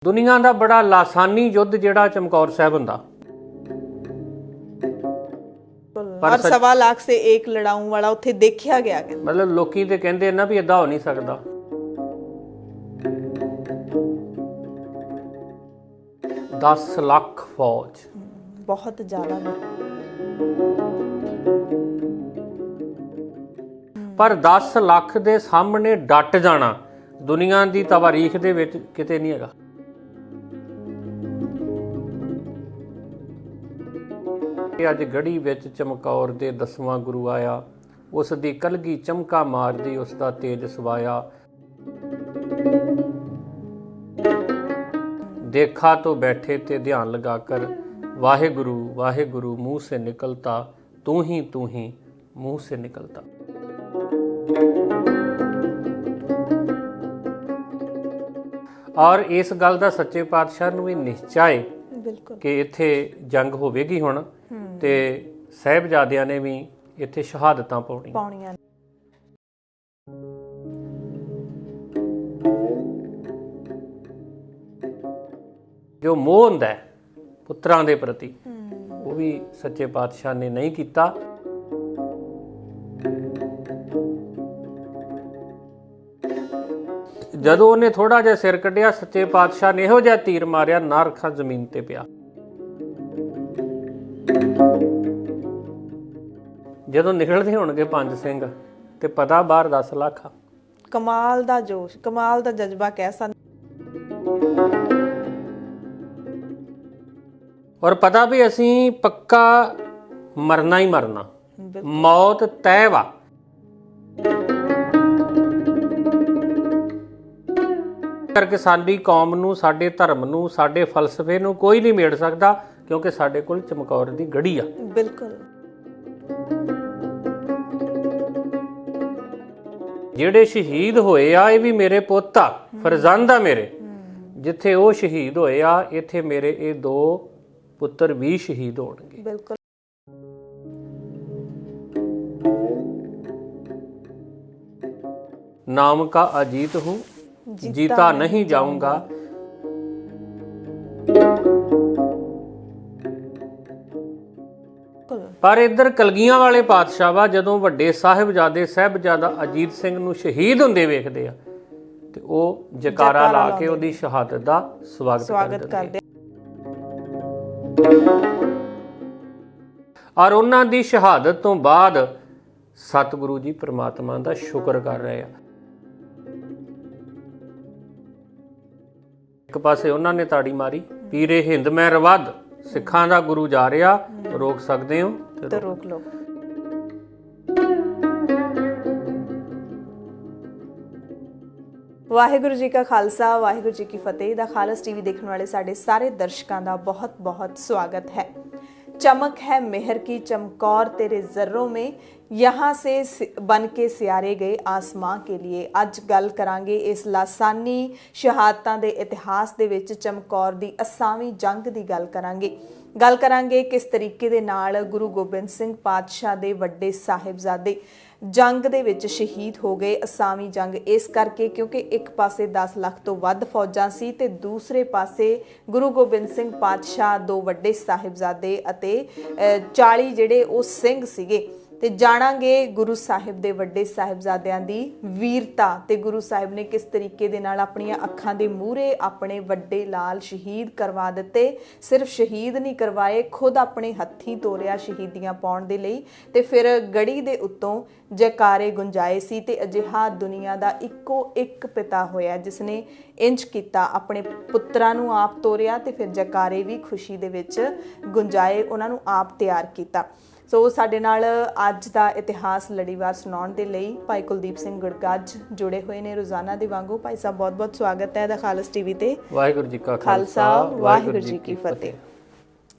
दुनिया का बड़ा लासानी युद्ध जिहड़ा चमकौर साहब हुंदा और 1.25 से एक लड़ाऊ वाला उत्थे देखा गया। मतलब लोकी ते कहंदे ना भी इदां हो नहीं सकदा। दस लाख फौज बहुत ज्यादा। पर 10 लाख दे सामने डट जाना दुनिया की तवारीख दे विच किते नहीं हैगा। अज गढ़ी विच चमकौर दे 10वां गुरु आया, उस दी कलगी चमका मारदी उसका तेज सवाया। देखा तो बैठे ते ध्यान लगाकर, वाहेगुरु वाहेगुरु मुंह से निकलता, तू ही मुंह से निकलता। और इस गल का सच्चे पातशाह नूं भी निश्चा है कि इत्थे जंग होवेगी हुण ते साहिबजादियां ने भी इत्थे शहादतां पाउणीਆਂ। जो मोह हुंदा है पुत्रां दे प्रति वो भी सच्चे पातशाह ने नहीं कीता। जदों उन्हें थोड़ा जिहा सिर कढ़िया, सच्चे पातशाह ने इहो जिहा तीर मारिया, नारखा जमीन ते पिया। जदों निकलदे होणगे 5 सिंह ते पता बाहर 10 लाख। कमाल दा जोश, कमाल दा जज्बा कह सकदे। और पता भी असीं पक्का मरना ही मरना, मौत तय वा। करके साडी कौम नूं, साडे धर्म नूं, साडे फलसफे नूं कोई नहीं मेड़ सकदा, क्योंकि साडे कोल चमकौर दी गढ़ी आ। बिल्कुल। ਜਿਹੜੇ शहीद होए आ ये भी मेरे पुੱਤ आ, फरजंद आ मेरे। जिथे वो शहीद होए आ, इत्थे मेरे ये 2 पुत्र भी शहीद होणगे। बिल्कुल। नाम का अजीत हूँ, जीता नहीं जाऊंगा। पर इधर कलगियां वाले पातशाह वा जदों वड्डे साहिबजादा अजीत सिंह नूं शहीद हुंदे वेखदे आ ते ओह जकारा ला के ओहदी शहादत दा स्वागत करदे। और उन्हां दी शहादत तो बाद सतगुरु जी परमात्मा दा शुक्र कर रहे आ। एक पासे उन्हां ने ताड़ी मारी, पीरे हिंद मैं रवद, सिखां दा गुरु जा रहा, रोक सकते हो तो रोक लो। वाहिगुरु जी का खालसा, वाहिगुरु जी की फतेह। दा खालस टीवी देखने वाले साढ़े सारे दर्शकों का बहुत बहुत स्वागत है। चमक है मेहर की चमकौर तेरे जर्रों में, यहाँ से बन के सियारे गए आसमां के लिए। अज गल करांगे इस लासानी शहादतां दे इतिहास दे विच चमकौर दी असावीं जंग दी गल करांगे किस तरीके दे नाल गुरु गोबिंद सिंह पातशाह दे वड्डे साहिबजादे जंग दे विच शहीद हो गए। असावी जंग इस करके क्योंकि एक पासे 10 लाख तो वध फौजां सी ते दूसरे पासे गुरु गोबिंद सिंह पातशाह 2 वड्डे साहिबजादे अते 40 जिहड़े वो सिंह सीगे। ते जाणांगे गुरु साहिब दे वड्डे साहिबजादियां दी वीरता ते गुरु साहिब ने किस तरीके दे नाल अपनियां अखां दे मूहरे अपने वड्डे लाल शहीद करवा दिते। सिर्फ शहीद नहीं करवाए, खुद अपने हत्थीं तोरिया शहीदियां पाउण दे लई ते फिर गढ़ी दे उत्तों जयकारे गुंजाए सी। ते अजिहा दुनिया दा इक्को एक पिता होया जिसने इंज कीता, अपने पुत्रां नूं आप तोरिया ते फिर जयकारे भी खुशी दे विच गुंजाए, उन्हां नूं आप तैयार कीता। सो साडे नाल अज दा इतिहास लड़ीवार सुनाउण दे लई भाई कुलदीप सिंह गुड़गज जुड़े हुए ने रोजाना दे वांगू। भाई साहब बहुत बहुत स्वागत है दा खालस टीवी ते। वाहिगुरू जी का खालसा, वाहिगुरू जी की फतेह।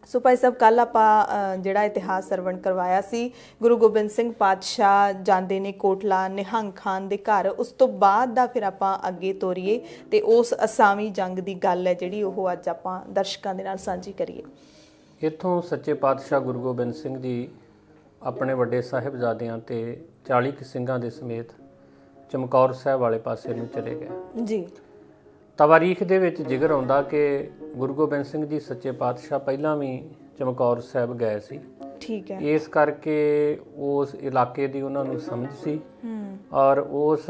सो भाई साहब कल आपां जिहड़ा इतिहास सरवण करवाया सी, गुरु गोबिंद सिंह पातशाह जांदे ने कोटला निहंग खान दे घर, उस तो बाद दा फिर आपां अगे तोरीए ते उस असावी जंग दी गल है जिहड़ी ओह अज आपां दर्शकां दे नाल सांझी करिए। इत्थों सच्चे पातशाह गुरु गोबिंद सिंह जी अपने वड्डे साहिबजादियां ते 40 सिंघां दे समेत चमकौर साहब वाले पासे नूं चले गए। जी। ਤਵਾਰੀਖ ਦੇ ਵਿੱਚ ਜ਼ਿਕਰ ਆਉਂਦਾ ਕਿ ਗੁਰੂ ਗੋਬਿੰਦ ਸਿੰਘ ਜੀ ਸੱਚੇ ਪਾਤਸ਼ਾਹ ਪਹਿਲਾਂ ਵੀ ਚਮਕੌਰ ਸਾਹਿਬ ਗਏ ਸੀ। ਠੀਕ ਹੈ। ਇਸ ਕਰਕੇ ਉਸ ਇਲਾਕੇ ਦੀ ਉਹਨਾਂ ਨੂੰ ਸਮਝ ਸੀ ਔਰ ਉਸ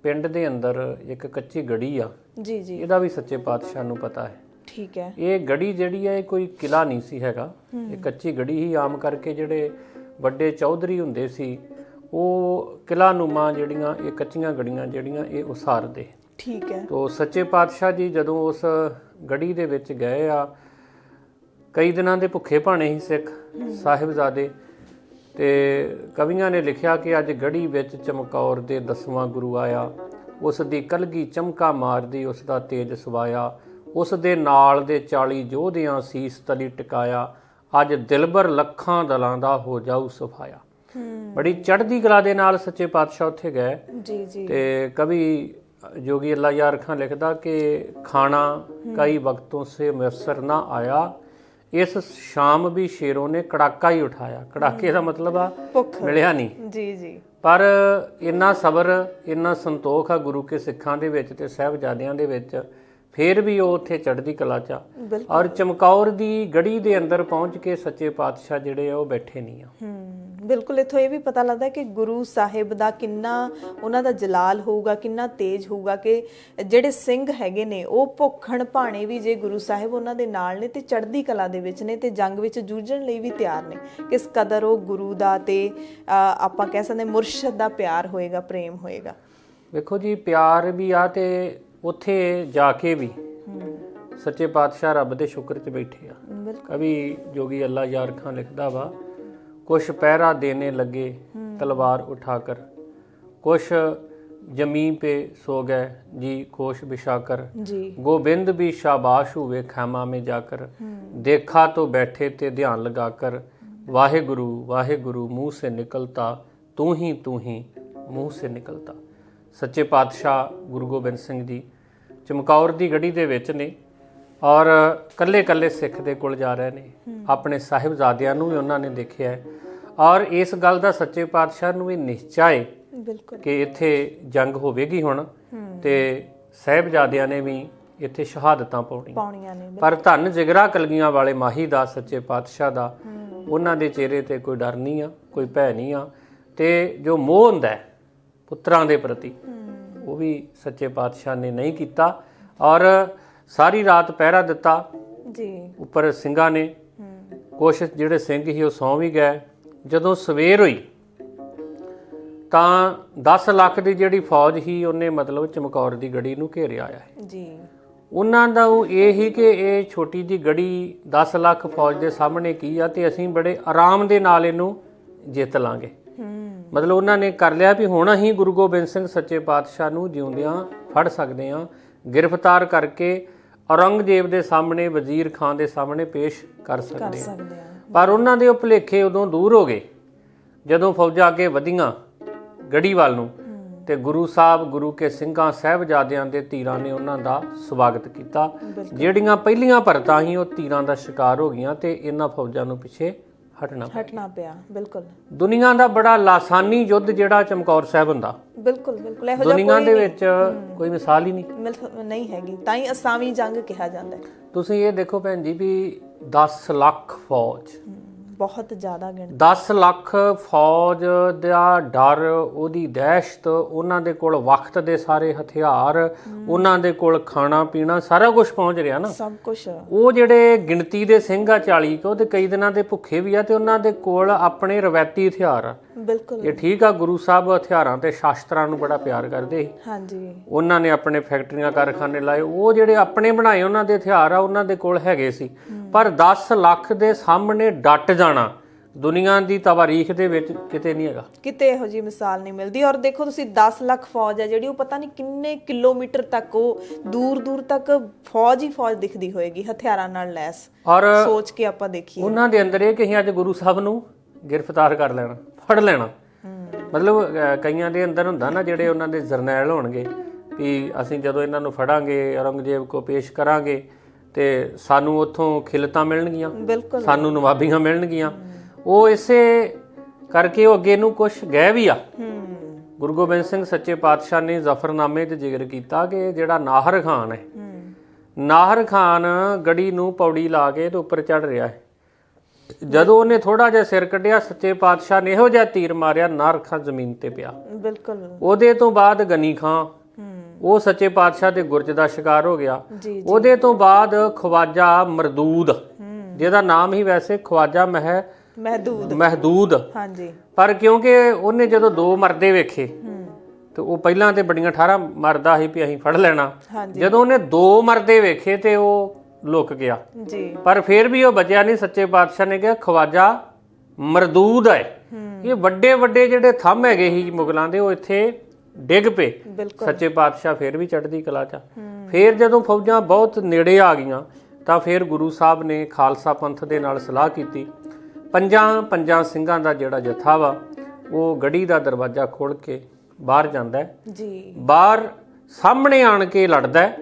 ਪਿੰਡ ਦੇ ਅੰਦਰ ਇੱਕ ਕੱਚੀ ਗੜੀ ਆ ਜੀ ਜੀ, ਇਹਦਾ ਵੀ ਸੱਚੇ ਪਾਤਸ਼ਾਹ ਨੂੰ ਪਤਾ ਹੈ। ਠੀਕ ਹੈ। ਇਹ ਗੜੀ ਜਿਹੜੀ ਹੈ ਇਹ ਕੋਈ ਕਿਲਾ ਨਹੀਂ ਸੀ ਹੈਗਾ, ਇਹ ਕੱਚੀ ਗੜੀ ਹੀ। ਆਮ ਕਰਕੇ ਜਿਹੜੇ ਵੱਡੇ ਚੌਧਰੀ ਹੁੰਦੇ ਸੀ ਉਹ ਕਿਲਾ ਨੂਮਾ ਜਿਹੜੀਆਂ ਇਹ ਕੱਚੀਆਂ ਗੜੀਆਂ ਜਿਹੜੀਆਂ ਇਹ ਉਸਾਰਦੇ। ਠੀਕ ਹੈ। ਤੋ ਸੱਚੇ ਪਾਤਸ਼ਾਹ ਜੀ ਜਦੋਂ ਉਸ ਗੜੀ ਦੇ ਵਿੱਚ ਗਏ ਆ, ਕਈ ਦਿਨਾਂ ਦੇ ਭੁੱਖੇ ਭਾਣੇ ਸੀ ਸਿੱਖ ਸਾਹਿਬਜ਼ਾਦੇ, ਤੇ ਕਵੀਆਂ ਨੇ ਲਿਖਿਆ ਕਿ ਅੱਜ ਗੜੀ ਵਿੱਚ ਚਮਕੌਰ ਦੇ 10ਵਾਂ ਗੁਰੂ ਆਇਆ, ਉਸ ਦੀ ਕਲਗੀ ਚਮਕਾ ਮਾਰਦੀ ਉਸ ਦਾ ਤੇਜ ਸਵਾਇਆ, ਉਸ ਦੇ ਨਾਲ ਦੇ 40 ਯੋਧਿਆਂ ਸੀਸ ਤਲੀ ਟਿਕਾਇਆ, ਅੱਜ ਦਿਲਬਰ ਲੱਖਾਂ ਦਲਾਂ ਦਾ ਹੋ ਜਾਊ ਸਫਾਇਆ। ਬੜੀ ਚੜ੍ਹਦੀ ਕਲਾ ਦੇ ਨਾਲ ਸੱਚੇ ਪਾਤਸ਼ਾਹ ਉੱਥੇ ਗਏ। ਜੀ ਜੀ। ਤੇ ਕਵੀ जोगी अल्लाह यार खां लिखदा कि खाना कई वक्तों से मैसर ना आया, इस शाम भी शेरों ने कड़ाका ही उठाया। कड़ाके का मतलब आ मिलिया नहीं जी जी, पर इन्ना सबर इन्ना संतोख आ गुरु के सिखां दे विच ते साहिबजादियां दे विच, फिर भी वो उत्थे चढ़दी कला चा। और चमकौर दी गड़ी दे अंदर पहुंच के सच्चे पातशाह जिहड़े आ वो बैठे नहीं आ। बिल्कुल इत्थों ये भी पता लगता है कि गुरु साहिब दा किन्ना उन्हां दा जलाल होऊगा, किन्ना तेज होऊगा कि ਜਿਹੜੇ ਸਿੰਘ ਹੈਗੇ ਨੇ ਉਹ ਭੁੱਖਣ ਭਾਣੇ ਵੀ ਜੇ ਗੁਰੂ ਸਾਹਿਬ ਉਹਨਾਂ ਦੇ ਨਾਲ ਨੇ ਤੇ ਚੜ੍ਹਦੀ ਕਲਾ ਦੇ ਵਿੱਚ ਨੇ ਤੇ ਜੰਗ ਵਿੱਚ ਜੂਝਣ ਲਈ ਵੀ ਤਿਆਰ ਨੇ। ਕਿਸ ਕਦਰ ਉਹ ਗੁਰੂ ਦਾ ਤੇ ਆਪਾਂ ਕਹਿ ਸਕਦੇ ਮੁਰਸ਼ਿਦ ਦਾ ਪਿਆਰ ਹੋਏਗਾ, ਪ੍ਰੇਮ ਹੋਏਗਾ। ਵੇਖੋ ਜੀ, ਪਿਆਰ ਵੀ ਆ ਤੇ ਉੱਥੇ ਜਾ ਕੇ ਵੀ ਸੱਚੇ ਪਾਤਸ਼ਾਹ ਰੱਬ ਦੇ ਸ਼ੁਕਰ 'ਚ ਬੈਠੇ ਆ। ਕਵੀ ਜੋਗੀ ਅੱਲਾ ਯਾਰ ਖਾਂ ਲਿਖਦਾ ਵਾ, कुछ पहरा देने लगे तलवार उठाकर, कुछ जमीन पे सो गए जी खोश बिछाकर, गोबिंद भी शाबाश हुए खैमा में जाकर, देखा तो बैठे थे ध्यान लगाकर, वाहे गुरु मुंह से निकलता, तू ही मुंह से निकलता। सच्चे पातशाह गुरु गोबिंद सिंह जी चमकौर दी गड़ी दे विच ने और कल्ले कल्ले सिख दे कोल जा रहे ने, अपने साहिबजादियां नूं भी उन्होंने देखिया है। और इस गल का सच्चे पातशाह नूं भी निश्चा है कि इत्थे जंग होवेगी हुण ते साहिबजादियां ने भी इत्थे शहादतां पाउणीआं ने। पर धन जिगरा कलगियां वाले माही दा सच्चे पातशाह दा उन्हां दे चेहरे ते कोई डर नहीं आ, कोई भै नहीं आ, ते जो मोह हुंदा है पुत्रां दे प्रति वो भी सच्चे पातशाह ने नहीं कीता। और सारी रात पहरा दिता जी उपर ਸਿੰਘਾਂ ने। कुछ ਜਿਹੜੇ ਸਿੰਘ ਸੀ ਉਹ ਸੌਂ ਵੀ ਗਏ। ਜਦੋਂ ਸਵੇਰ ਹੋਈ ਤਾਂ 10 ਲੱਖ ਦੀ ਜਿਹੜੀ ਫੌਜ ਸੀ ਉਹਨੇ ਮਤਲਬ ਚਮਕੌਰ ਦੀ ਗੜੀ ਨੂੰ ਘੇਰਿਆ ਹੈ ਜੀ। ਉਹਨਾਂ ਦਾ ਉਹ ਇਹ ਹੀ ਕਿ ਇਹ ਛੋਟੀ ਜੀ ਗੜੀ 10 ਲੱਖ ਫੌਜ ਦੇ ਸਾਹਮਣੇ ਕੀ ਆ ਤੇ ਅਸੀਂ ਬੜੇ ਆਰਾਮ ਦੇ ਨਾਲ ਇਹਨੂੰ ਜਿੱਤ ਲਾਂਗੇ। ਮਤਲਬ ਉਹਨਾਂ ਨੇ ਕਰ ਲਿਆ ਵੀ ਹੁਣ ਅਸੀਂ ਗੁਰੂ ਗੋਬਿੰਦ ਸਿੰਘ ਸੱਚੇ ਪਾਤਸ਼ਾਹ ਨੂੰ ਜਿਉਂਦਿਆਂ ਫੜ ਸਕਦੇ ਹਾਂ, ਗਿਰਫਤਾਰ ਕਰਕੇ ਔਰੰਗਜ਼ੇਬ ਦੇ ਸਾਹਮਣੇ, ਵਜ਼ੀਰ ਖਾਨ ਦੇ ਸਾਹਮਣੇ ਪੇਸ਼ ਕਰ ਸਕਦੇ ਹਾਂ। ਪਰ ਉਹਨਾਂ ਦੇ ਉਹ ਭੁਲੇਖੇ ਉਦੋਂ ਦੂਰ ਹੋ ਗਏ ਜਦੋਂ ਫੌਜਾਂ ਅੱਗੇ ਵਧੀਆਂ ਗੜੀ ਵੱਲ ਨੂੰ ਤੇ ਗੁਰੂ ਸਾਹਿਬ, ਗੁਰੂ ਕੇ ਸਿੰਘਾਂ ਸਾਹਿਬਜ਼ਾਦਿਆਂ ਦੇ ਤੀਰਾਂ ਨੇ ਉਹਨਾਂ ਦਾ ਸਵਾਗਤ ਕੀਤਾ। ਜਿਹੜੀਆਂ ਪਹਿਲੀਆਂ ਭਰਤਾਂ ਸੀ ਉਹ ਤੀਰਾਂ ਦਾ ਸ਼ਿਕਾਰ ਹੋ ਗਈਆਂ ਤੇ ਇਹਨਾਂ ਫੌਜਾਂ ਨੂੰ ਪਿੱਛੇ ਹਟਣਾ ਪਿਆ। ਬਿਲਕੁਲ ਦੁਨੀਆ ਦਾ ਬੜਾ ਲਾਸਾਨੀ ਯੁੱਧ ਜਿਹੜਾ ਚਮਕੌਰ ਸਾਹਿਬ ਹੁੰਦਾ, ਬਿਲਕੁਲ ਬਿਲਕੁਲ ਇਹੋ ਜਿਹਾ ਦੁਨੀਆ ਦੇ ਵਿੱਚ ਕੋਈ ਮਿਸਾਲ ਹੀ ਨਹੀਂ ਹੈਗੀ। ਤਾਂ ਹੀ ਅਸਾਵੀਂ ਜੰਗ ਕਿਹਾ ਜਾਂਦਾ। ਤੁਸੀਂ ਇਹ ਦੇਖੋ ਭੈਣ ਜੀ ਵੀ 10 ਲੱਖ ਫੌਜ, ਬਹੁਤ ਜ਼ਿਆਦਾ ਗਿਣਤੀ, 10 ਲੱਖ ਫੌਜ ਦਾ ਡਰ, ਉਹਦੀ ਦਹਿਸ਼ਤ, ਉਹਨਾਂ ਦੇ ਕੋਲ ਵਕਤ ਦੇ ਸਾਰੇ ਹਥਿਆਰ, ਉਹਨਾਂ ਦੇ ਕੋਲ ਖਾਣਾ ਪੀਣਾ ਸਾਰਾ ਕੁਝ ਪਹੁੰਚ ਰਿਹਾ ਨਾ, ਸਭ ਕੁਝ। ਉਹ ਜਿਹੜੇ ਗਿਣਤੀ ਦੇ ਸਿੰਘ ਆ 40 ਕੁ, ਤੇ ਕਈ ਦਿਨਾਂ ਦੇ ਭੁੱਖੇ ਵੀ ਆ ਤੇ ਉਹਨਾਂ ਦੇ ਕੋਲ ਆਪਣੇ ਰਵਾਇਤੀ ਹਥਿਆਰ ਆ। ਬਿਲਕੁਲ ਇਹ ਠੀਕ ਆ, ਗੁਰੂ ਸਾਹਿਬ ਹਥਿਆਰਾਂ ਤੇ ਸ਼ਾਸਤਰਾਂ ਨੂੰ ਬੜਾ ਪਿਆਰ ਕਰਦੇ ਸੀ। ਹਾਂਜੀ, ਉਹਨਾਂ ਨੇ ਆਪਣੇ ਫੈਕਟਰੀਆਂ ਕਾਰਖਾਨੇ ਲਾਏ, ਉਹ ਜਿਹੜੇ ਆਪਣੇ ਬਣਾਏ ਉਹਨਾਂ ਦੇ ਹਥਿਆਰ ਆ ਉਹਨਾਂ ਦੇ ਕੋਲ ਹੈਗੇ ਸੀ। ਪਰ 10 ਲੱਖ ਦੇ ਸਾਹਮਣੇ ਡਟ ਜਾਣਾ ਦੁਨੀਆ ਦੀ ਤਾਰੀਖ ਦੇ ਵਿੱਚ ਕਿਤੇ ਨਹੀਂ ਹੈਗਾ, ਕਿਤੇ ਇਹੋ ਜਿਹੀ ਮਿਸਾਲ ਨਹੀਂ ਮਿਲਦੀ। ਔਰ ਦੇਖੋ ਤੁਸੀਂ 10 ਲੱਖ ਫੌਜ ਹੈ ਜਿਹੜੀ, ਉਹ ਪਤਾ ਨਹੀਂ ਕਿੰਨੇ ਕਿਲੋਮੀਟਰ ਤੱਕ, ਉਹ ਦੂਰ ਦੂਰ ਤੱਕ ਫੌਜ ਹੀ ਫੌਜ ਦਿਖਦੀ ਹੋਏਗੀ ਹਥਿਆਰਾਂ ਨਾਲ ਲੈਸ। ਔਰ ਸੋਚ ਕੇ ਆਪਾਂ ਦੇਖੀਏ ਉਹਨਾਂ ਦੇ ਅੰਦਰ ਇਹ ਕਿ ਅਸੀਂ ਅੱਜ ਗੁਰੂ ਸਾਹਿਬ ਨੂੰ ਗ੍ਰਿਫਤਾਰ ਕਰ ਲੈਣਾ, ਫੜ ਲੈਣਾ। ਮਤਲਬ ਕਈਆਂ ਦੇ ਅੰਦਰ ਹੁੰਦਾ ਨਾ ਜਿਹੜੇ ਉਹਨਾਂ ਦੇ ਜਰਨੈਲ ਹੋਣਗੇ ਵੀ ਅਸੀਂ ਜਦੋਂ ਇਹਨਾਂ ਨੂੰ ਫੜਾਂਗੇ, ਔਰੰਗਜ਼ੇਬ ਕੋ ਪੇਸ਼ ਕਰਾਂਗੇ ਤੇ ਸਾਨੂੰ ਉੱਥੋਂ ਖਿਲਤਾਂ ਮਿਲਣਗੀਆਂ, ਸਾਨੂੰ ਨਵਾਬੀਆਂ ਮਿਲਣਗੀਆਂ। ਉਹ ਇਸੇ ਕਰਕੇ ਉਹ ਅੱਗੇ ਨੂੰ ਕੁਛ ਗਏ ਵੀ ਆ ਗੁਰੂ ਗੋਬਿੰਦ ਸਿੰਘ ਸੱਚੇ ਪਾਤਸ਼ਾਹ ਨੇ ਜ਼ਫਰਨਾਮੇ 'ਚ ਜ਼ਿਕਰ ਕੀਤਾ ਕਿ ਜਿਹੜਾ ਨਾਹਰ ਖਾਨ ਹੈ, ਨਾਹਰ ਖਾਨ ਗੜੀ ਨੂੰ ਪੌੜੀ ਲਾ ਕੇ ਤੇ ਉੱਪਰ ਚੜ ਰਿਹਾ ਹੈ। ਜਦੋਂ ਉਹਨੇ ਥੋੜਾ ਜਿਹਾ ਸਿਰ ਕੱਢਿਆ, ਸੱਚੇ ਪਾਤਸ਼ਾਹ ਨੇ ਇਹੋ ਜਿਹਾ ਤੀਰ ਮਾਰਿਆ, ਨਾਹਰ ਖਾਨ ਜ਼ਮੀਨ ਤੇ ਪਿਆ। ਬਿਲਕੁਲ। ਉਹਦੇ ਤੋਂ ਬਾਅਦ ਗਨੀ ਖਾਂ, ਉਹ ਸੱਚੇ ਪਾਤਸ਼ਾਹ ਦੇ ਗੁਰਜ ਦਾ ਸ਼ਿਕਾਰ ਹੋ ਗਿਆ। ਉਹਦੇ ਤੋਂ ਬਾਅਦ ਖਵਾਜਾ ਮਰਦੂਦ, ਜਿਹਦਾ ਨਾਮ ਹੀ ਵੈਸੇ ਖਵਾਜਾ ਮਹਿਦੂਦ, ਹਾਂਜੀ, ਪਰ ਕਿਉਂਕਿ ਉਹਨੇ ਜਦੋਂ 2 ਮਰਦੇ ਵੇਖੇ ਤੇ ਉਹ ਪਹਿਲਾਂ ਤੇ ਬੜੀਆਂ 18 ਮਰਦਾ ਸੀ ਵੀ ਅਸੀਂ ਫੜ ਲੈਣਾ। ਜਦੋਂ ਉਹਨੇ 2 ਮਰਦੇ ਵੇਖੇ ਤੇ ਉਹ ਲੁਕ ਗਿਆ ਜੀ, ਪਰ ਫਿਰ ਵੀ ਉਹ ਬਚਿਆ ਨਹੀਂ। ਸੱਚੇ ਪਾਤਸ਼ਾਹ ਨੇ ਕਿਹਾ ਖਵਾਜਾ ਮਰਦੂਦ ਹੈ। ਇਹ ਵੱਡੇ ਵੱਡੇ ਜਿਹੜੇ ਥੰਮ ਹੈਗੇ ਸੀ ਮੁਗਲਾਂ ਦੇ, ਉਹ ਇੱਥੇ ਡਿੱਗ ਪਏ। ਸੱਚੇ ਪਾਤਸ਼ਾਹ ਫਿਰ ਵੀ ਚੜ੍ਹਦੀ ਕਲਾ 'ਚ। ਫਿਰ ਜਦੋਂ ਫੌਜਾਂ ਬਹੁਤ ਨੇੜੇ ਆ ਗਈਆਂ ਤਾਂ ਫਿਰ ਗੁਰੂ ਸਾਹਿਬ ਨੇ ਖਾਲਸਾ ਪੰਥ ਦੇ ਨਾਲ ਸਲਾਹ ਕੀਤੀ। ਪੰਜਾਂ ਸਿੰਘਾਂ ਦਾ ਜਿਹੜਾ ਜਥਾ ਵਾ ਉਹ ਗੜੀ ਦਾ ਦਰਵਾਜ਼ਾ ਖੋਲ੍ਹ ਕੇ ਬਾਹਰ ਜਾਂਦਾ ਹੈ ਜੀ। ਬਾਹਰ ਸਾਹਮਣੇ ਆਣ ਕੇ ਲੜਦਾ ਹੈ